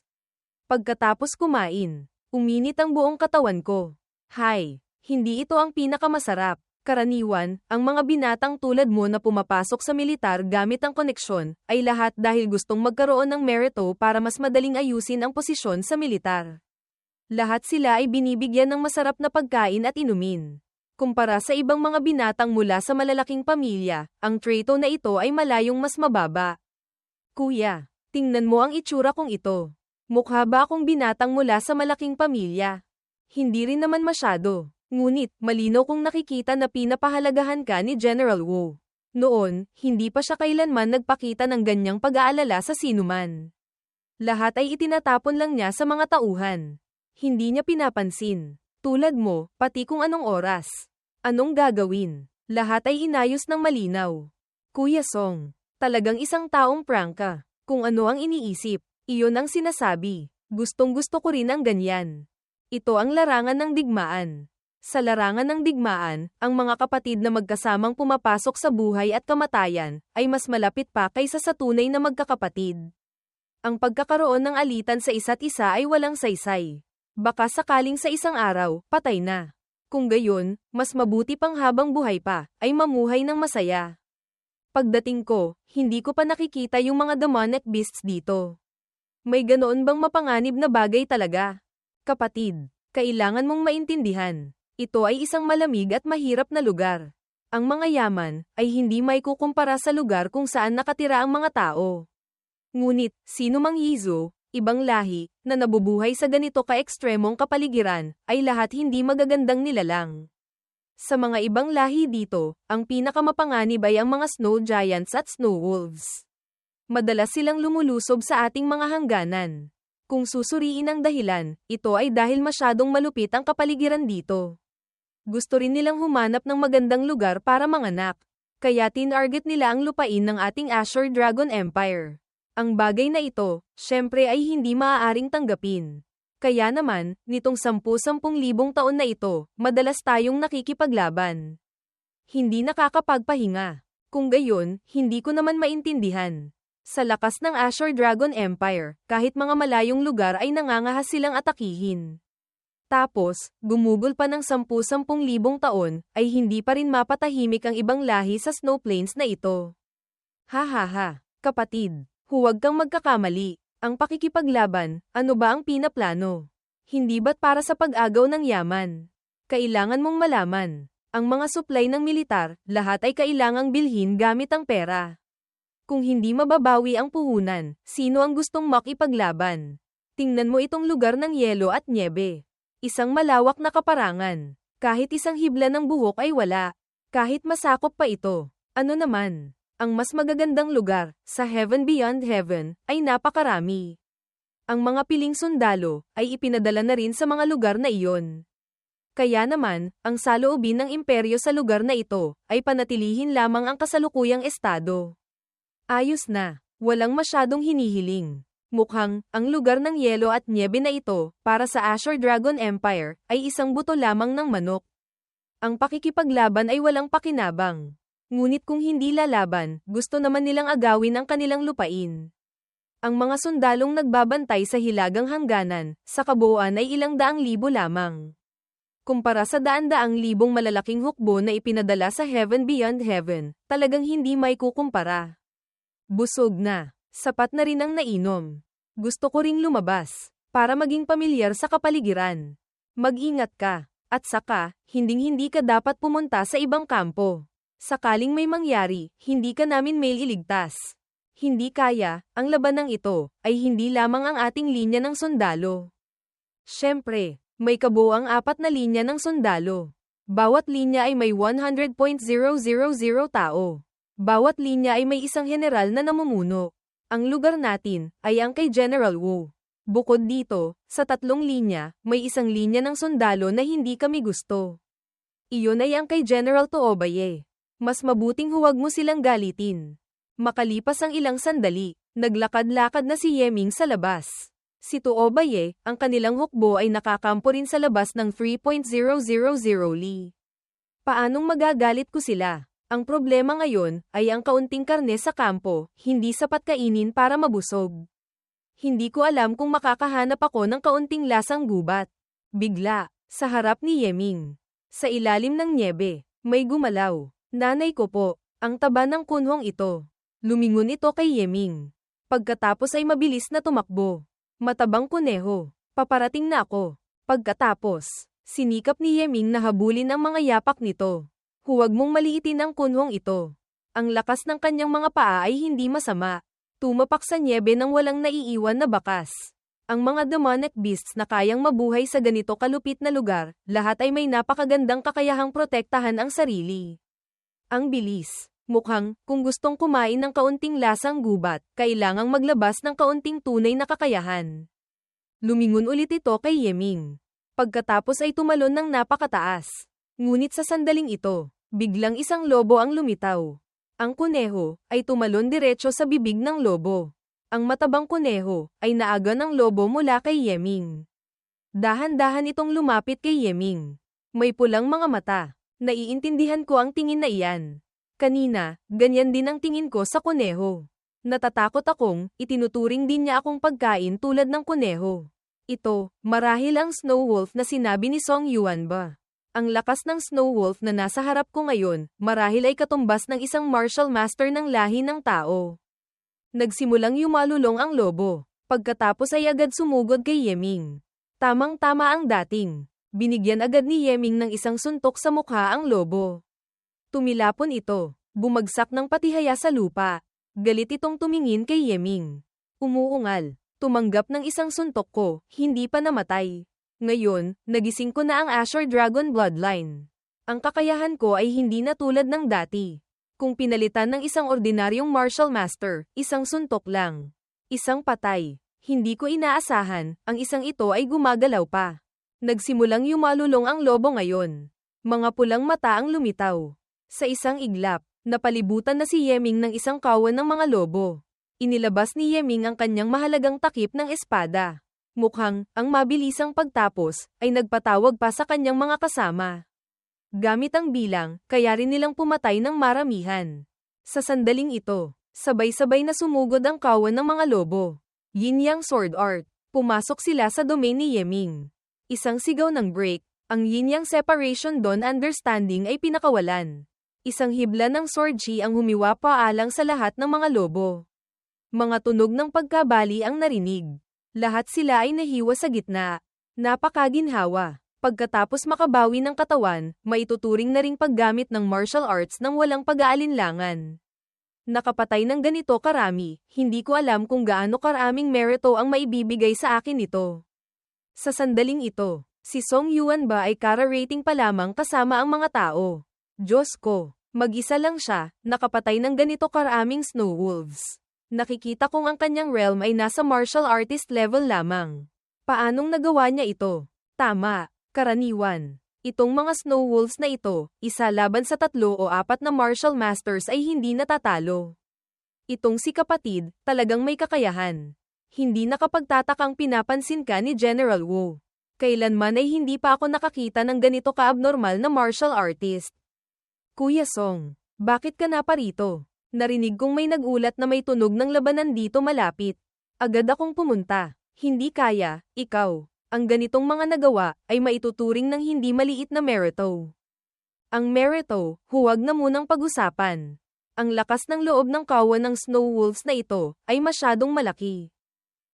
Pagkatapos kumain, uminit ang buong katawan ko. Hay, hindi ito ang pinakamasarap. Karaniwan, ang mga binatang tulad mo na pumapasok sa militar gamit ang koneksyon, ay lahat dahil gustong magkaroon ng merito para mas madaling ayusin ang posisyon sa militar. Lahat sila ay binibigyan ng masarap na pagkain at inumin. Kumpara sa ibang mga binatang mula sa malalaking pamilya, ang treto na ito ay malayong mas mababa. Kuya, tingnan mo ang itsura kong ito. Mukha ba akong binatang mula sa malaking pamilya? Hindi rin naman masyado. Ngunit, malinaw kong nakikita na pinapahalagahan ka ni General Wu. Noon, hindi pa siya kailanman nagpakita ng ganyang pag-aalala sa sinuman. Lahat ay itinatapon lang niya sa mga tauhan. Hindi niya pinapansin. Tulad mo, pati kung anong oras. Anong gagawin? Lahat ay inayos ng malinaw. Kuya Song, talagang isang taong prangka. Kung ano ang iniisip, iyon ang sinasabi. Gustong-gusto ko rin ang ganyan. Ito ang larangan ng digmaan. Sa larangan ng digmaan, ang mga kapatid na magkasamang pumapasok sa buhay at kamatayan, ay mas malapit pa kaysa sa tunay na magkakapatid. Ang pagkakaroon ng alitan sa isa't isa ay walang saysay. Baka sakaling sa isang araw, patay na. Kung gayon, mas mabuti pang habang buhay pa, ay mamuhay ng masaya. Pagdating ko, hindi ko pa nakikita yung mga demonic beasts dito. May ganoon bang mapanganib na bagay talaga? Kapatid, kailangan mong maintindihan. Ito ay isang malamig at mahirap na lugar. Ang mga yaman ay hindi may kukumpara sa lugar kung saan nakatira ang mga tao. Ngunit, sino mang Yizo, ibang lahi, na nabubuhay sa ganito ka-ekstremong kapaligiran, ay lahat hindi magagandang nilalang. Sa mga ibang lahi dito, ang pinakamapanganib ay ang mga snow giants at snow wolves. Madalas silang lumulusob sa ating mga hangganan. Kung susuriin ang dahilan, ito ay dahil masyadong malupit ang kapaligiran dito. Gusto rin nilang humanap ng magandang lugar para manganak. Kaya tinarget nila ang lupain ng ating Azure Dragon Empire. Ang bagay na ito, syempre ay hindi maaaring tanggapin. Kaya naman, nitong 10,000 taon na ito, madalas tayong nakikipaglaban. Hindi nakakapagpahinga. Kung gayon, hindi ko naman maintindihan. Sa lakas ng Azure Dragon Empire, kahit mga malayong lugar ay nangangahas silang atakihin. Tapos, gumugol pa ng 10,000 taon, ay hindi pa rin mapatahimik ang ibang lahi sa snow plains na ito. Ha, kapatid, huwag kang magkakamali. Ang pakikipaglaban, ano ba ang pinaplano? Hindi ba't para sa pag-agaw ng yaman? Kailangan mong malaman. Ang mga supply ng militar, lahat ay kailangang bilhin gamit ang pera. Kung hindi mababawi ang puhunan, sino ang gustong makipaglaban? Tingnan mo itong lugar ng yelo at nyebe. Isang malawak na kaparangan. Kahit isang hibla ng buhok ay wala. Kahit masakop pa ito. Ano naman? Ang mas magagandang lugar, sa Heaven Beyond Heaven, ay napakarami. Ang mga piling sundalo ay ipinadala na rin sa mga lugar na iyon. Kaya naman, ang saloobin ng imperyo sa lugar na ito ay panatilihin lamang ang kasalukuyang estado. Ayos na, walang masyadong hinihiling. Mukhang, ang lugar ng yelo at nyebe na ito, para sa Azure Dragon Empire, ay isang buto lamang ng manok. Ang pakikipaglaban ay walang pakinabang. Ngunit kung hindi lalaban, gusto naman nilang agawin ang kanilang lupain. Ang mga sundalong nagbabantay sa hilagang hangganan, sa kabuuan ay ilang daang libo lamang. Kumpara sa daan-daang libong malalaking hukbo na ipinadala sa Heaven Beyond Heaven, talagang hindi may kukumpara. Busog na. Sapat na rin ang nainom. Gusto ko ring lumabas, para maging pamilyar sa kapaligiran. Mag-ingat ka, at saka, hinding-hindi ka dapat pumunta sa ibang kampo. Sakaling may mangyari, hindi ka namin mailigtas. Hindi kaya, ang labanang ito, ay hindi lamang ang ating linya ng sundalo. Siyempre, may kabuuang 4 na linya ng sundalo. Bawat linya ay may 100.000 tao. Bawat linya ay may isang general na namumuno. Ang lugar natin ay ang kay General Wu. Bukod dito, sa 3 linya, may isang linya ng sundalo na hindi kami gusto. Iyon ay ang kay General Toobaye. Mas mabuting huwag mo silang galitin. Makalipas ang ilang sandali, naglakad-lakad na si Yeming sa labas. Si Toobaye, ang kanilang hukbo ay nakakampo rin sa labas ng 3.000 li. Paanong magagalit ko sila? Ang problema ngayon ay ang kaunting karne sa kampo, hindi sapat kainin para mabusog. Hindi ko alam kung makakahanap ako ng kaunting lasang gubat. Bigla, sa harap ni Yeming. Sa ilalim ng nyebe, may gumalaw. Nanay ko po, ang taba ng kunhong ito. Lumingon ito kay Yeming. Pagkatapos ay mabilis na tumakbo. Matabang kuneho. Paparating na ako. Pagkatapos, sinikap ni Yeming na habulin ang mga yapak nito. Huwag mong maliitin ang kunhong ito. Ang lakas ng kanyang mga paa ay hindi masama. Tumapak sa nyebe nang walang naiiwan na bakas. Ang mga demonic beasts na kayang mabuhay sa ganito kalupit na lugar, lahat ay may napakagandang kakayahang protektahan ang sarili. Ang bilis. Mukhang, kung gustong kumain ng kaunting lasang gubat, kailangang maglabas ng kaunting tunay na kakayahan. Lumingon ulit ito kay Yeming. Pagkatapos ay tumalon ng napakataas. Ngunit sa sandaling ito, biglang isang lobo ang lumitaw. Ang kuneho ay tumalon diretso sa bibig ng lobo. Ang matabang kuneho ay naaga ng lobo mula kay Yeming. Dahan-dahan itong lumapit kay Yeming. May pulang mga mata. Naiintindihan ko ang tingin na iyan. Kanina, ganyan din ang tingin ko sa kuneho. Natatakot akong, itinuturing din niya akong pagkain tulad ng kuneho. Ito, marahil ang Snow Wolf na sinabi ni Song Yuan ba? Ang lakas ng Snow Wolf na nasa harap ko ngayon, marahil ay katumbas ng isang martial master ng lahi ng tao. Nagsimulang yumalulong ang lobo. Pagkatapos ay agad sumugod kay Yeming. Tamang-tama ang dating. Binigyan agad ni Yeming ng isang suntok sa mukha ang lobo. Tumilapon ito. Bumagsak ng patihaya sa lupa. Galit itong tumingin kay Yeming. Umuungal. Tumanggap ng isang suntok ko, hindi pa namatay. Ngayon, nagising ko na ang Azure Dragon Bloodline. Ang kakayahan ko ay hindi na tulad ng dati. Kung pinalitan ng isang ordinaryong martial master, isang suntok lang. Isang patay. Hindi ko inaasahan, ang isang ito ay gumagalaw pa. Nagsimulang yumalulong ang lobo ngayon. Mga pulang mata ang lumitaw. Sa isang iglap, napalibutan na si Yeming ng isang kawan ng mga lobo. Inilabas ni Yeming ang kanyang mahalagang takip ng espada. Mukhang, ang mabilisang pagtapos, ay nagpatawag pa sa kanyang mga kasama. Gamit ang bilang, kaya rin nilang pumatay ng maramihan. Sa sandaling ito, sabay-sabay na sumugod ang kawan ng mga lobo. Yin-yang sword art. Pumasok sila sa domain ni Yeming. Isang sigaw ng break, ang yin-yang separation dawn understanding ay pinakawalan. Isang hibla ng sword chi ang humiwa paalang sa lahat ng mga lobo. Mga tunog ng pagkabali ang narinig. Lahat sila ay nahiwa sa gitna. Napakaginhawa. Pagkatapos makabawi ng katawan, maituturing na ring paggamit ng martial arts nang walang pag-aalinlangan. Nakapatay ng ganito karami, hindi ko alam kung gaano karaming merito ang maibibigay sa akin ito. Sa sandaling ito, si Song Yuan ba ay kara-rating pa lamang kasama ang mga tao. Diyos ko, mag-isa lang siya, nakapatay ng ganito karaming snow wolves. Nakikita kong ang kanyang realm ay nasa martial artist level lamang. Paanong nagawa niya ito? Tama, karaniwan. Itong mga Snow Wolves na ito, isa laban sa 3 o 4 na martial masters ay hindi natatalo. Itong si kapatid, talagang may kakayahan. Hindi nakapagtatakang pinapansin ka ni General Wu. Kailanman ay hindi pa ako nakakita ng ganito ka-abnormal na martial artist. Kuya Song, bakit ka na parito? Narinig kong may nagulat na may tunog ng labanan dito malapit. Agad akong pumunta. Hindi kaya, ikaw. Ang ganitong mga nagawa ay maituturing ng hindi maliit na merito. Ang merito, huwag na munang pag-usapan. Ang lakas ng loob ng kawan ng Snow Wolves na ito ay masyadong malaki.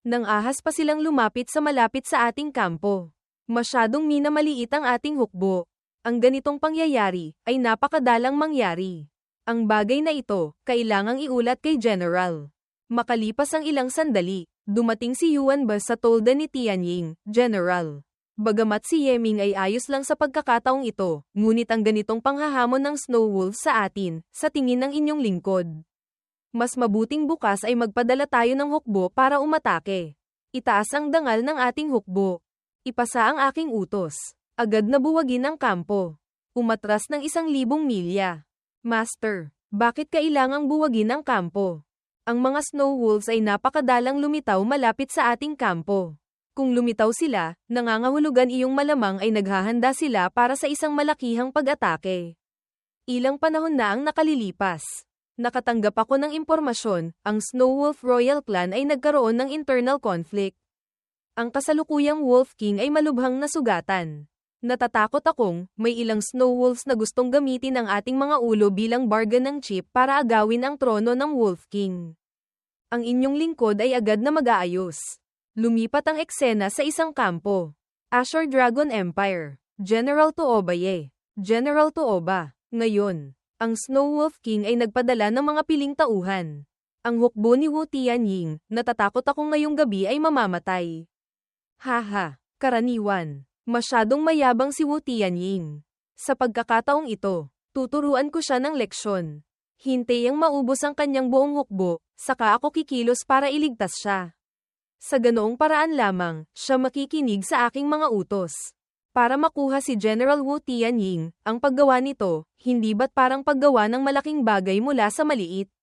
Nang ahas pa silang lumapit sa malapit sa ating kampo. Masyadong minamaliit ang ating hukbo. Ang ganitong pangyayari ay napakadalang mangyari. Ang bagay na ito, kailangang iulat kay General. Makalipas ang ilang sandali, dumating si Yuan Ba sa tolda ni Tianying, General. Bagamat si Yeming ay ayos lang sa pagkakataong ito, ngunit ang ganitong panghahamon ng Snow Wolves sa atin, sa tingin ng inyong lingkod. Mas mabuting bukas ay magpadala tayo ng hukbo para umatake. Itaas ang dangal ng ating hukbo. Ipasa ang aking utos. Agad na buwagin ang kampo. Umatras ng 1,000 milya. Master, bakit kailangang buwagin ang kampo? Ang mga Snow Wolves ay napakadalang lumitaw malapit sa ating kampo. Kung lumitaw sila, nangangahulugan iyong malamang ay naghahanda sila para sa isang malakihang pag-atake. Ilang panahon na ang nakalilipas. Nakatanggap ako ng impormasyon, ang Snow Wolf Royal Clan ay nagkaroon ng internal conflict. Ang kasalukuyang Wolf King ay malubhang nasugatan. Natatakot akong, may ilang Snow Wolves na gustong gamitin ang ating mga ulo bilang bargain ng chip para agawin ang trono ng Wolf King. Ang inyong lingkod ay agad na mag-aayos. Lumipat ang eksena sa isang kampo. Azure Dragon Empire. General Toobaye. General Tooba. Ngayon, ang Snow Wolf King ay nagpadala ng mga piling tauhan. Ang hukbo ni Wu Tianying, natatakot akong ngayong gabi ay mamamatay. Haha, karaniwan. Masyadong mayabang si Wu Tianying. Sa pagkakataong ito, tuturuan ko siya ng leksyon. Hintayang maubos ang kanyang buong hukbo, saka ako kikilos para iligtas siya. Sa ganoong paraan lamang, siya makikinig sa aking mga utos. Para makuha si General Wu Tianying, ang paggawa nito, hindi ba't parang paggawa ng malaking bagay mula sa maliit?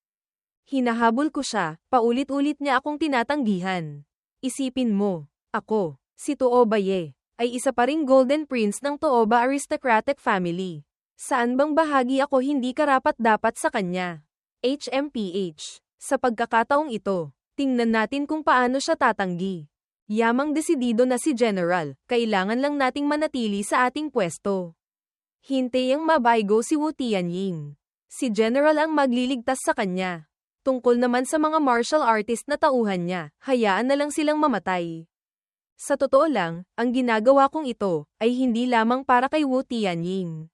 Hinahabol ko siya, paulit-ulit niya akong tinatanggihan. Isipin mo, ako, si Toobaye, ay isa pa ring Golden Prince ng Tooba aristocratic family. Saan bang bahagi ako hindi karapat-dapat sa kanya? HMPH. Sa pagkakataong ito, tingnan natin kung paano siya tatanggi. Yamang desidido na si General, kailangan lang nating manatili sa ating pwesto. Hintayang mabaygo si Wu Tianying. Si General ang magliligtas sa kanya. Tungkol naman sa mga martial artist na tauhan niya, hayaan na lang silang mamatay. Sa totoo lang, ang ginagawa kong ito, ay hindi lamang para kay Wu Tianying.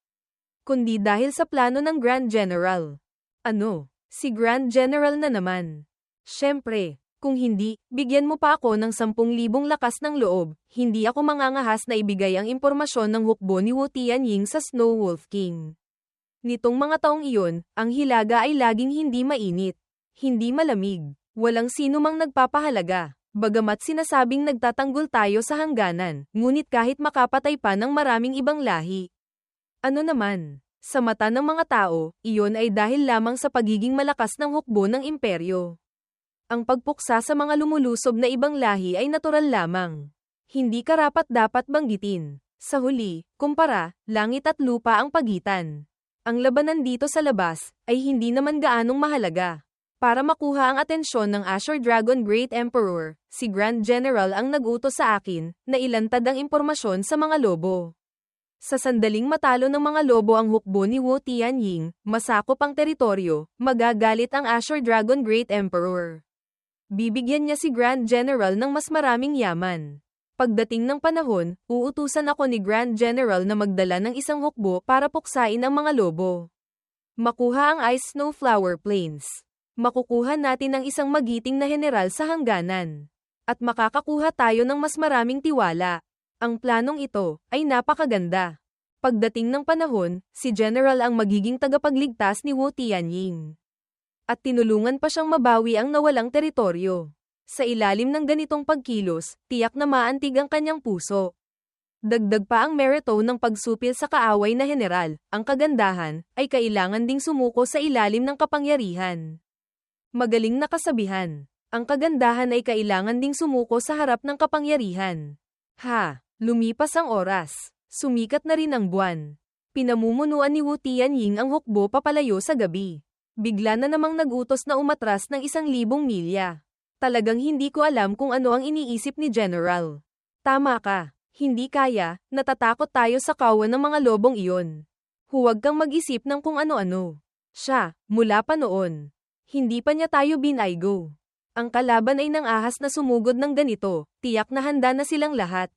Kundi dahil sa plano ng Grand General. Ano? Si Grand General na naman. Siyempre, kung hindi, bigyan mo pa ako ng 10,000 lakas ng loob, hindi ako mangangahas na ibigay ang impormasyon ng hukbo ni Wu Tianying sa Snow Wolf King. Nitong mga taong iyon, ang hilaga ay laging hindi mainit, hindi malamig, walang sino mang nagpapahalaga. Bagamat sinasabing nagtatanggol tayo sa hangganan, ngunit kahit makapatay pa ng maraming ibang lahi. Ano naman, sa mata ng mga tao, iyon ay dahil lamang sa pagiging malakas ng hukbo ng imperyo. Ang pagpuksa sa mga lumulusob na ibang lahi ay natural lamang. Hindi karapat-dapat banggitin. Sa huli, kumpara, langit at lupa ang pagitan. Ang labanan dito sa labas, ay hindi naman gaanong mahalaga. Para makuha ang atensyon ng Azure Dragon Great Emperor, si Grand General ang nag-utos sa akin, na ilantad ang impormasyon sa mga lobo. Sa sandaling matalo ng mga lobo ang hukbo ni Wu Tianying, masakop ang teritoryo, magagalit ang Azure Dragon Great Emperor. Bibigyan niya si Grand General ng mas maraming yaman. Pagdating ng panahon, uutusan ako ni Grand General na magdala ng isang hukbo para puksain ang mga lobo. Makuha ang Ice Snow Flower Plains. Makukuha natin ang isang magiting na general sa hangganan. At makakakuha tayo ng mas maraming tiwala. Ang planong ito ay napakaganda. Pagdating ng panahon, si General ang magiging tagapagligtas ni Wu Tianying. At tinulungan pa siyang mabawi ang nawalang teritoryo. Sa ilalim ng ganitong pagkilos, tiyak na maantig ang kanyang puso. Dagdag pa ang merito ng pagsupil sa kaaway na general, ang kagandahan, ay kailangan ding sumuko sa ilalim ng kapangyarihan. Magaling na kasabihan. Ang kagandahan ay kailangan ding sumuko sa harap ng kapangyarihan. Lumipas ang oras. Sumikat na rin ang buwan. Pinamumunuan ni Wu Tianying ang hukbo papalayo sa gabi. Bigla na namang nagutos na umatras ng 1,000 milya. Talagang hindi ko alam kung ano ang iniisip ni General. Tama ka. Hindi kaya, natatakot tayo sa kawan ng mga lobong iyon. Huwag kang mag-isip ng kung ano-ano. Siya, mula pa noon. Hindi pa niya tayo binaygo. Ang kalaban ay nang ahas na sumugod ng ganito, tiyak na handa na silang lahat.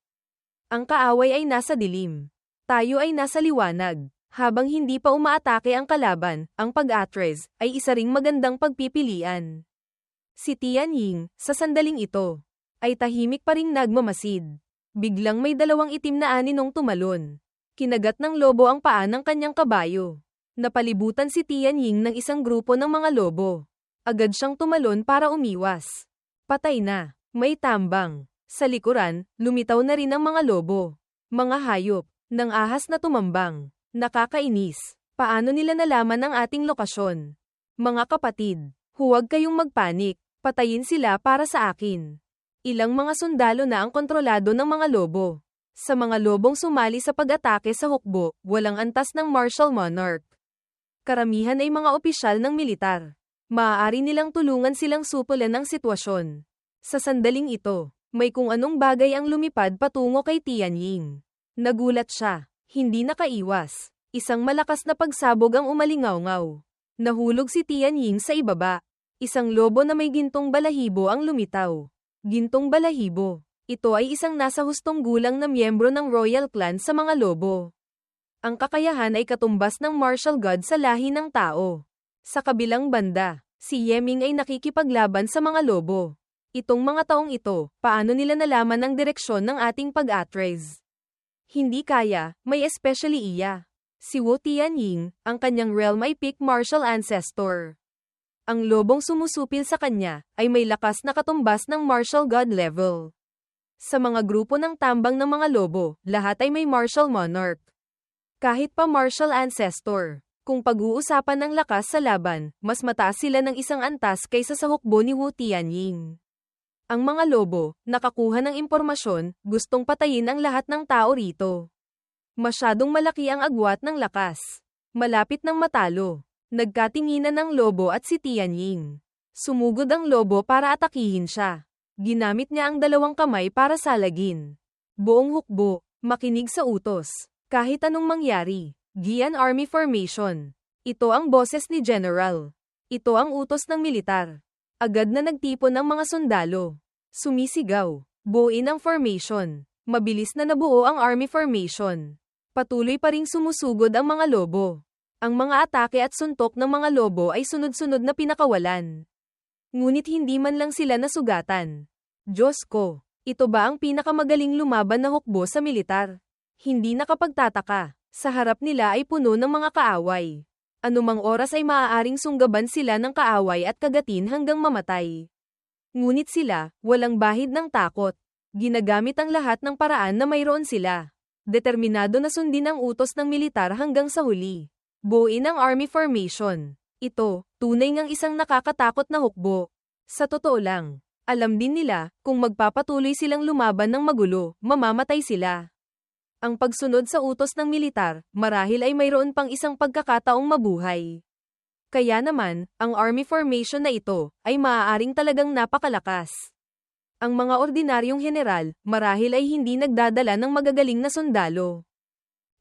Ang kaaway ay nasa dilim. Tayo ay nasa liwanag. Habang hindi pa umaatake ang kalaban, ang pag-atres ay isa ring magandang pagpipilian. Si Tianying, sa sandaling ito, ay tahimik pa ring nagmamasid. Biglang may 2 itim na aninong tumalon. Kinagat ng lobo ang paa ng kanyang kabayo. Napalibutan si Tianying ng isang grupo ng mga lobo. Agad siyang tumalon para umiwas. Patay na. May tambang. Sa likuran, lumitaw na rin ang mga lobo. Mga hayop, ng ahas na tumambang. Nakakainis. Paano nila nalaman ang ating lokasyon? Mga kapatid, huwag kayong magpanik. Patayin sila para sa akin. Ilang mga sundalo na ang kontrolado ng mga lobo. Sa mga lobong sumali sa pag-atake sa hukbo, walang antas ng martial monarch. Karamihan ay mga opisyal ng militar. Maaari nilang tulungan silang supulan ang sitwasyon. Sa sandaling ito, may kung anong bagay ang lumipad patungo kay Tianying. Nagulat siya. Hindi nakaiwas. Isang malakas na pagsabog ang umalingaw-ngaw. Nahulog si Tianying sa ibaba. Isang lobo na may gintong balahibo ang lumitaw. Gintong balahibo. Ito ay isang nasa hustong gulang na miyembro ng royal clan sa mga lobo. Ang kakayahan ay katumbas ng martial god sa lahi ng tao. Sa kabilang banda, si Yeming ay nakikipaglaban sa mga lobo. Itong mga taong ito, paano nila nalaman ang direksyon ng ating pag-atres? Hindi kaya, may especially iya. Si Wu Tianying, ang kanyang realm ay peak martial ancestor. Ang lobong sumusupil sa kanya, ay may lakas na katumbas ng martial god level. Sa mga grupo ng tambang ng mga lobo, lahat ay may martial monarch. Kahit pa martial ancestor, kung pag-uusapan ng lakas sa laban, mas mataas sila ng 1 antas kaysa sa hukbo ni Wu Tianying. Ang mga lobo, nakakuha ng impormasyon, gustong patayin ang lahat ng tao rito. Masyadong malaki ang agwat ng lakas. Malapit ng matalo. Nagkatinginan ng lobo at si Tianying. Sumugod ang lobo para atakihin siya. Ginamit niya ang 2 kamay para salagin. Buong hukbo, makinig sa utos. Kahit anong mangyari. Gian Army Formation. Ito ang boses ni General. Ito ang utos ng militar. Agad na nagtipon ang mga sundalo. Sumisigaw. Buuin ang formation. Mabilis na nabuo ang army formation. Patuloy pa ring sumusugod ang mga lobo. Ang mga atake at suntok ng mga lobo ay sunod-sunod na pinakawalan. Ngunit hindi man lang sila nasugatan. Diyos ko, ito ba ang pinakamagaling lumaban na hukbo sa militar? Hindi nakapagtataka. Sa harap nila ay puno ng mga kaaway. Anumang oras ay maaaring sunggaban sila ng kaaway at kagatin hanggang mamatay. Ngunit sila, walang bahid ng takot. Ginagamit ang lahat ng paraan na mayroon sila. Determinado na sundin ang utos ng militar hanggang sa huli. Buuin ang army formation. Ito, tunay ngang isang nakakatakot na hukbo. Sa totoo lang, alam din nila, kung magpapatuloy silang lumaban ng magulo, mamamatay sila. Ang pagsunod sa utos ng militar, marahil ay mayroon pang isang pagkakataong mabuhay. Kaya naman, ang army formation na ito, ay maaaring talagang napakalakas. Ang mga ordinaryong general, marahil ay hindi nagdadala ng magagaling na sundalo.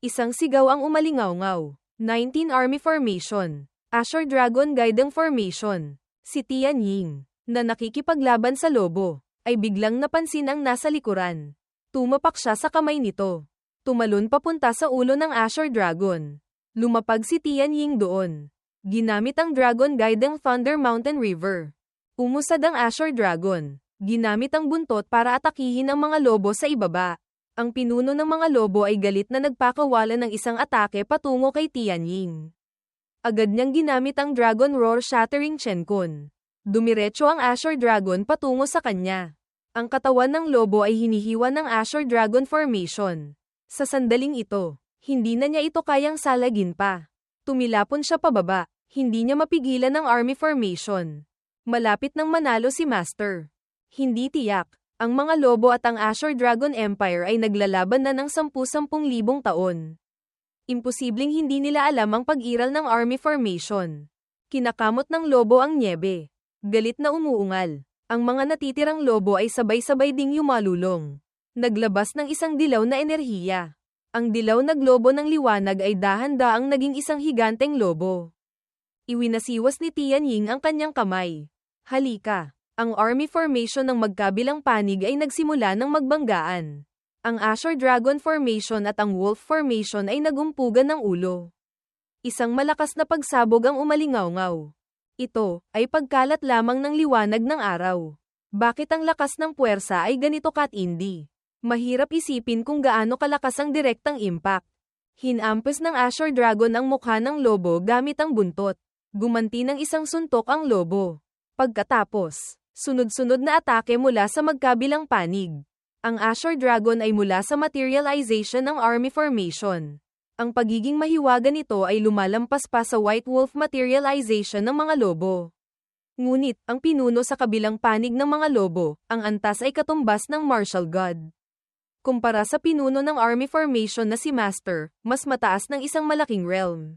Isang sigaw ang umalingaw-ngaw. 19 Army Formation. Azure Dragon Guiding Formation. Si Tianying, na nakikipaglaban sa lobo, ay biglang napansin ang nasa likuran. Tumapak siya sa kamay nito. Tumalon papunta sa ulo ng Azure Dragon. Lumapag si Tianying doon. Ginamit ang Dragon Guiding Thunder Mountain River. Umusad ang Azure Dragon. Ginamit ang buntot para atakihin ang mga lobo sa ibaba. Ang pinuno ng mga lobo ay galit na nagpakawala ng isang atake patungo kay Tianying. Agad niyang ginamit ang Dragon Roar shattering Chenkun. Dumiretso ang Azure Dragon patungo sa kanya. Ang katawan ng lobo ay hinihiwa ng Azure Dragon Formation. Sa sandaling ito, hindi na niya ito kayang salagin pa. Tumilapon siya pababa, hindi niya mapigilan ang Army Formation. Malapit nang manalo si Master. Hindi tiyak. Ang mga lobo at ang Azure Dragon Empire ay naglalaban na ng 10,000 taon. Imposibleng hindi nila alam ang pag-iral ng Army Formation. Kinakamot ng lobo ang nyebe. Galit na umuungal. Ang mga natitirang lobo ay sabay-sabay ding yumalulong. Naglabas ng isang dilaw na enerhiya. Ang dilaw na globo ng liwanag ay dahan-daang naging isang higanteng lobo. Iwinasiwas ni Tianying ang kanyang kamay. Halika. Ang Army Formation ng magkabilang panig ay nagsimula ng magbanggaan. Ang Azure Dragon Formation at ang Wolf Formation ay nagumpugan ng ulo. Isang malakas na pagsabog ang umalingaw-ngaw. Ito ay pagkalat lamang ng liwanag ng araw. Bakit ang lakas ng puwersa ay ganito katindi? Mahirap isipin kung gaano kalakas ang direktang impact. Hinampas ng Azure Dragon ang mukha ng lobo gamit ang buntot. Gumanti ng isang suntok ang lobo. Pagkatapos, sunod-sunod na atake mula sa magkabilang panig. Ang Azure Dragon ay mula sa materialization ng Army Formation. Ang pagiging mahiwaga nito ay lumalampas pa sa White Wolf materialization ng mga lobo. Ngunit, ang pinuno sa kabilang panig ng mga lobo, ang antas ay katumbas ng Martial God. Kumpara sa pinuno ng Army Formation na si Master, mas mataas ng isang malaking realm.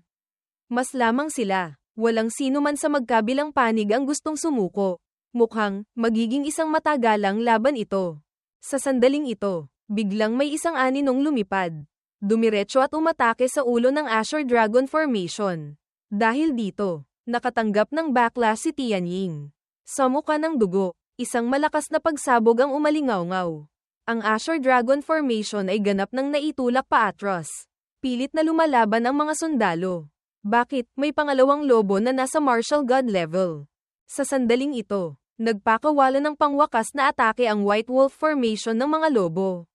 Mas lamang sila, walang sino man sa magkabilang panig ang gustong sumuko. Mukhang, magiging isang matagalang laban ito. Sa sandaling ito, biglang may isang aninong lumipad. Dumiretso at umatake sa ulo ng Azure Dragon Formation. Dahil dito, nakatanggap ng backlash si Tianying. Sa mukha ng dugo, isang malakas na pagsabog ang umalingaw-ngaw. Ang Azure Dragon Formation ay ganap ng naitulak paatras. Pilit na lumalaban ang mga sundalo. Bakit, may pangalawang lobo na nasa Martial God level? Sa sandaling ito, nagpakawala ng pangwakas na atake ang White Wolf Formation ng mga lobo.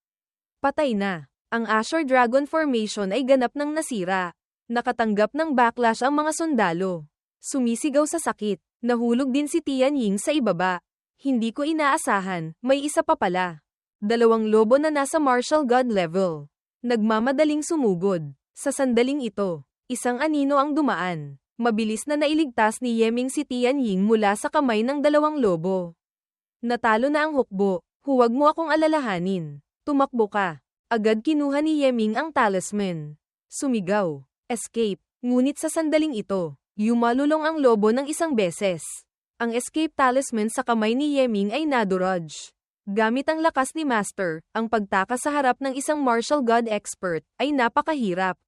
Patay na. Ang Azure Dragon Formation ay ganap ng nasira. Nakatanggap ng backlash ang mga sundalo. Sumisigaw sa sakit. Nahulog din si Tianying sa ibaba. Hindi ko inaasahan, may isa pa pala. Dalawang lobo na nasa Martial God level. Nagmamadaling sumugod. Sa sandaling ito, isang anino ang dumaan. Mabilis na nailigtas ni Yeming si Tianying mula sa kamay ng dalawang lobo. Natalo na ang hukbo. Huwag mo akong alalahanin. Tumakbo ka. Agad kinuha ni Yeming ang talisman. Sumigaw. Escape. Ngunit sa sandaling ito, yumalulong ang lobo ng isang beses. Ang escape talisman sa kamay ni Yeming ay naduraj. Gamit ang lakas ni Master, ang pagtaka sa harap ng isang Martial God expert ay napakahirap.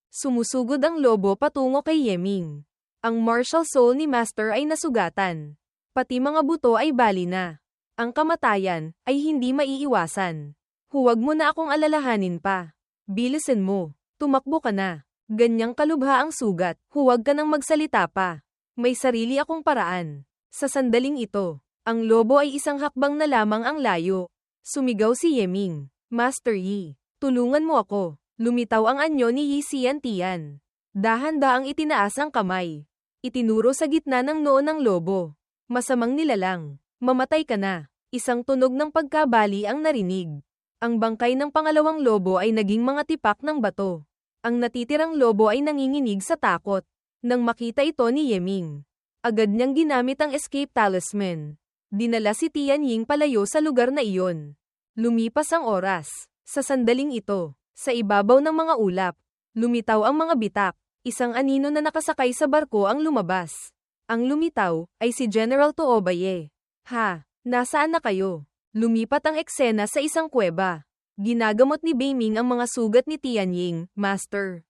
Sumusugod ang lobo patungo kay Yeming. Ang martial soul ni Master ay nasugatan. Pati mga buto ay bali na. Ang kamatayan ay hindi maiiwasan. Huwag mo na akong alalahanin pa. Bilisan mo. Tumakbo ka na. Ganyang kalubha ang sugat. Huwag ka nang magsalita pa. May sarili akong paraan. Sa sandaling ito, ang lobo ay isang hakbang na lamang ang layo. Sumigaw si Yeming. Master Yi, tulungan mo ako. Lumitaw ang anyo ni Yi Xiantian. Dahan-daang itinaas ang kamay. Itinuro sa gitna ng noo ng lobo. Masamang nilalang. Mamatay ka na. Isang tunog ng pagkabali ang narinig. Ang bangkay ng pangalawang lobo ay naging mga tipak ng bato. Ang natitirang lobo ay nanginginig sa takot. Nang makita ito ni Yeming, agad niyang ginamit ang escape talisman. Dinala si Tianying palayo sa lugar na iyon. Lumipas ang oras. Sa sandaling ito, sa ibabaw ng mga ulap, lumitaw ang mga bitak. Isang anino na nakasakay sa barko ang lumabas. Ang lumitaw ay si General Toobaye. Ha, nasaan na kayo? Lumipat ang eksena sa isang kuweba. Ginagamot ni Beiming ang mga sugat ni Tianying, Master.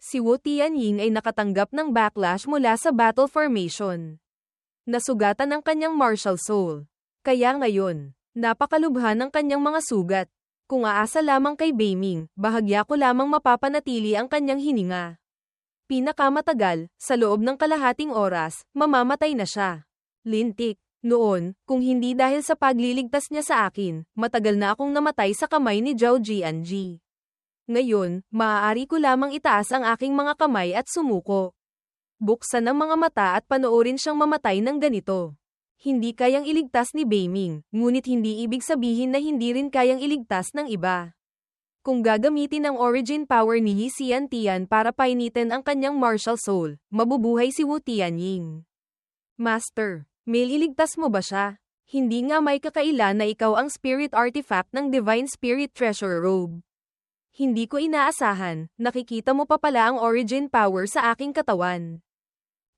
Si Wu Tianying ay nakatanggap ng backlash mula sa battle formation. Nasugatan ang kanyang martial soul. Kaya ngayon, napakalubha ng kanyang mga sugat. Kung aasa lamang kay Beiming, bahagya ko lamang mapapanatili ang kanyang hininga. Pinakamatagal, sa loob ng kalahating oras, mamamatay na siya. Lintik. Noon, kung hindi dahil sa pagliligtas niya sa akin, matagal na akong namatay sa kamay ni Zhao Jianji. Ngayon, maaari ko lamang itaas ang aking mga kamay at sumuko. Buksan ang mga mata at panoorin siyang mamatay ng ganito. Hindi kayang iligtas ni Beiming, ngunit hindi ibig sabihin na hindi rin kayang iligtas ng iba. Kung gagamitin ang origin power ni Yi Xiantian para painitin ang kanyang martial soul, mabubuhay si Wu Tianying. Master, iligtas mo ba siya? Hindi nga may kakailan na ikaw ang spirit artifact ng Divine Spirit Treasure Robe. Hindi ko inaasahan, nakikita mo pa pala ang origin power sa aking katawan.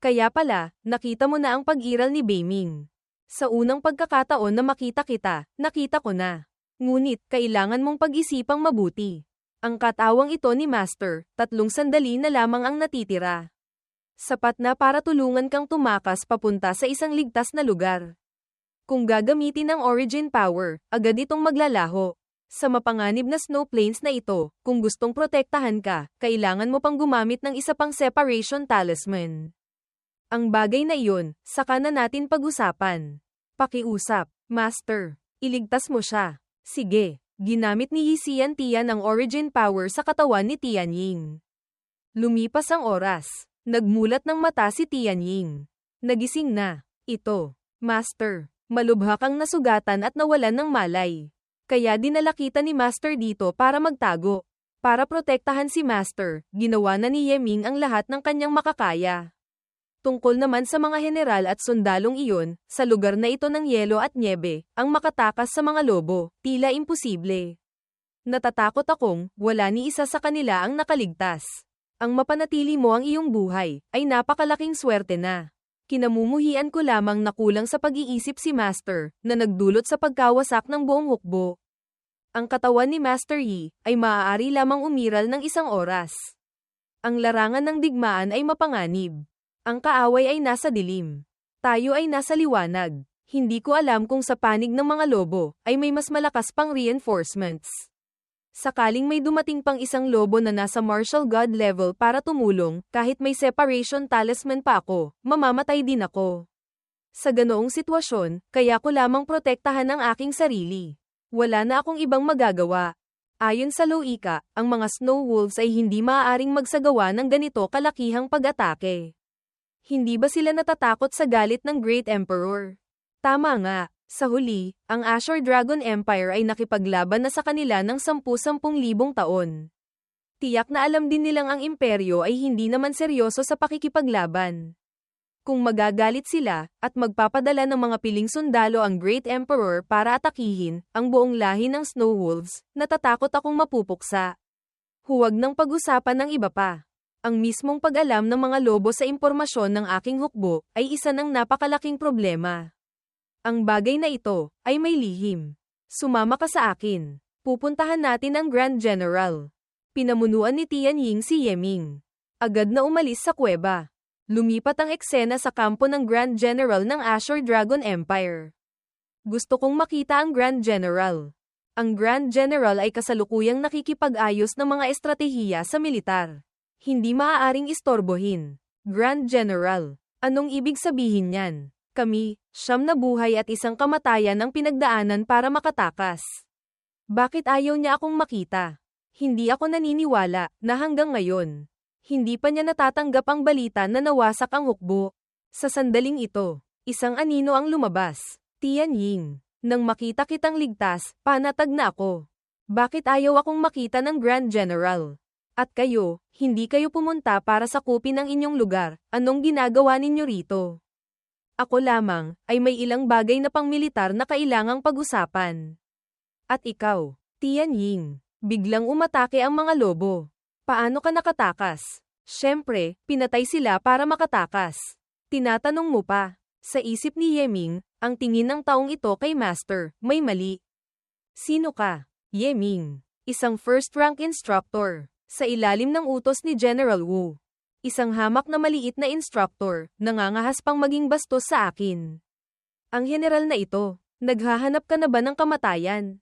Kaya pala, nakita mo na ang pag-iral ni Beiming. Sa unang pagkakataon na makita kita, nakita ko na. Ngunit, kailangan mong pag-isipang mabuti. Ang katawang ito ni Master, 3 sandali na lamang ang natitira. Sapat na para tulungan kang tumakas papunta sa isang ligtas na lugar. Kung gagamitin ang origin power, agad itong maglalaho. Sa mapanganib na snow plains na ito, kung gustong protektahan ka, kailangan mo pang gumamit ng isa pang separation talisman. Ang bagay na iyon, saka na natin pag-usapan. Pakiusap, Master. Iligtas mo siya. Sige. Ginamit ni Yi Xiantian ang origin power sa katawan ni Tianying. Lumipas ang oras. Nagmulat ng mata si Tianying. Nagising na. Ito, Master. Malubha kang nasugatan at nawalan ng malay. Kaya dinala kita ni Master dito para magtago. Para protektahan si Master, ginawa na ni Yeming ang lahat ng kanyang makakaya. Tungkol naman sa mga general at sundalong iyon, sa lugar na ito ng yelo at nyebe, ang makatakas sa mga lobo, tila imposible. Natatakot akong, wala ni isa sa kanila ang nakaligtas. Ang mapanatili mo ang iyong buhay, ay napakalaking swerte na. Kinamumuhian ko lamang na kulang sa pag-iisip si Master, na nagdulot sa pagkawasak ng buong hukbo. Ang katawan ni Master Yi, ay maaari lamang umiral ng 1 oras. Ang larangan ng digmaan ay mapanganib. Ang kaaway ay nasa dilim. Tayo ay nasa liwanag. Hindi ko alam kung sa panig ng mga lobo, ay may mas malakas pang reinforcements. Sakaling may dumating pang isang lobo na nasa martial god level para tumulong, kahit may separation talisman pa ako, mamamatay din ako. Sa ganoong sitwasyon, kaya ko lamang protektahan ang aking sarili. Wala na akong ibang magagawa. Ayon sa Loika, ang mga snow wolves ay hindi maaaring magsagawa ng ganito kalakihang pag-atake. Hindi ba sila natatakot sa galit ng Great Emperor? Tama nga, sa huli, ang Azure Dragon Empire ay nakipaglaban na sa kanila ng 10,000 taon. Tiyak na alam din nilang ang imperyo ay hindi naman seryoso sa pakikipaglaban. Kung magagalit sila, at magpapadala ng mga piling sundalo ang Great Emperor para atakihin ang buong lahi ng Snow Wolves, natatakot akong mapupuksa. Huwag nang pag-usapan ng iba pa. Ang mismong pag-alam ng mga lobo sa impormasyon ng aking hukbo, ay isa ng napakalaking problema. Ang bagay na ito, ay may lihim. Sumama ka sa akin. Pupuntahan natin ang Grand General. Pinamunuan ni Tianying si Yeming. Agad na umalis sa kuweba. Lumipat ang eksena sa kampo ng Grand General ng Azure Dragon Empire. Gusto kong makita ang Grand General. Ang Grand General ay kasalukuyang nakikipag-ayos ng mga estratehiya sa militar. Hindi maaaring istorbohin. Grand General. Anong ibig sabihin niyan? Kami, 9 na buhay at 1 kamatayan ang pinagdaanan para makatakas. Bakit ayaw niya akong makita? Hindi ako naniniwala na hanggang ngayon. Hindi pa niya natatanggap ang balita na nawasak ang hukbo. Sa sandaling ito, isang anino ang lumabas. Tianying. Nang makita kitang ligtas, panatag na ako. Bakit ayaw akong makita ng Grand General? At kayo, hindi kayo pumunta para sakupin ang inyong lugar, anong ginagawa ninyo rito? Ako lamang, ay may ilang bagay na pangmilitar na kailangang pag-usapan. At ikaw, Tianying, biglang umatake ang mga lobo. Paano ka nakatakas? Siyempre, pinatay sila para makatakas. Tinatanong mo pa. Sa isip ni Yeming, ang tingin ng taong ito kay Master, may mali. Sino ka? Yeming. Isang first-rank instructor. Sa ilalim ng utos ni General Wu. Isang hamak na maliit na instructor, nangangahas pang maging bastos sa akin. Ang general na ito, naghahanap ka na ba ng kamatayan?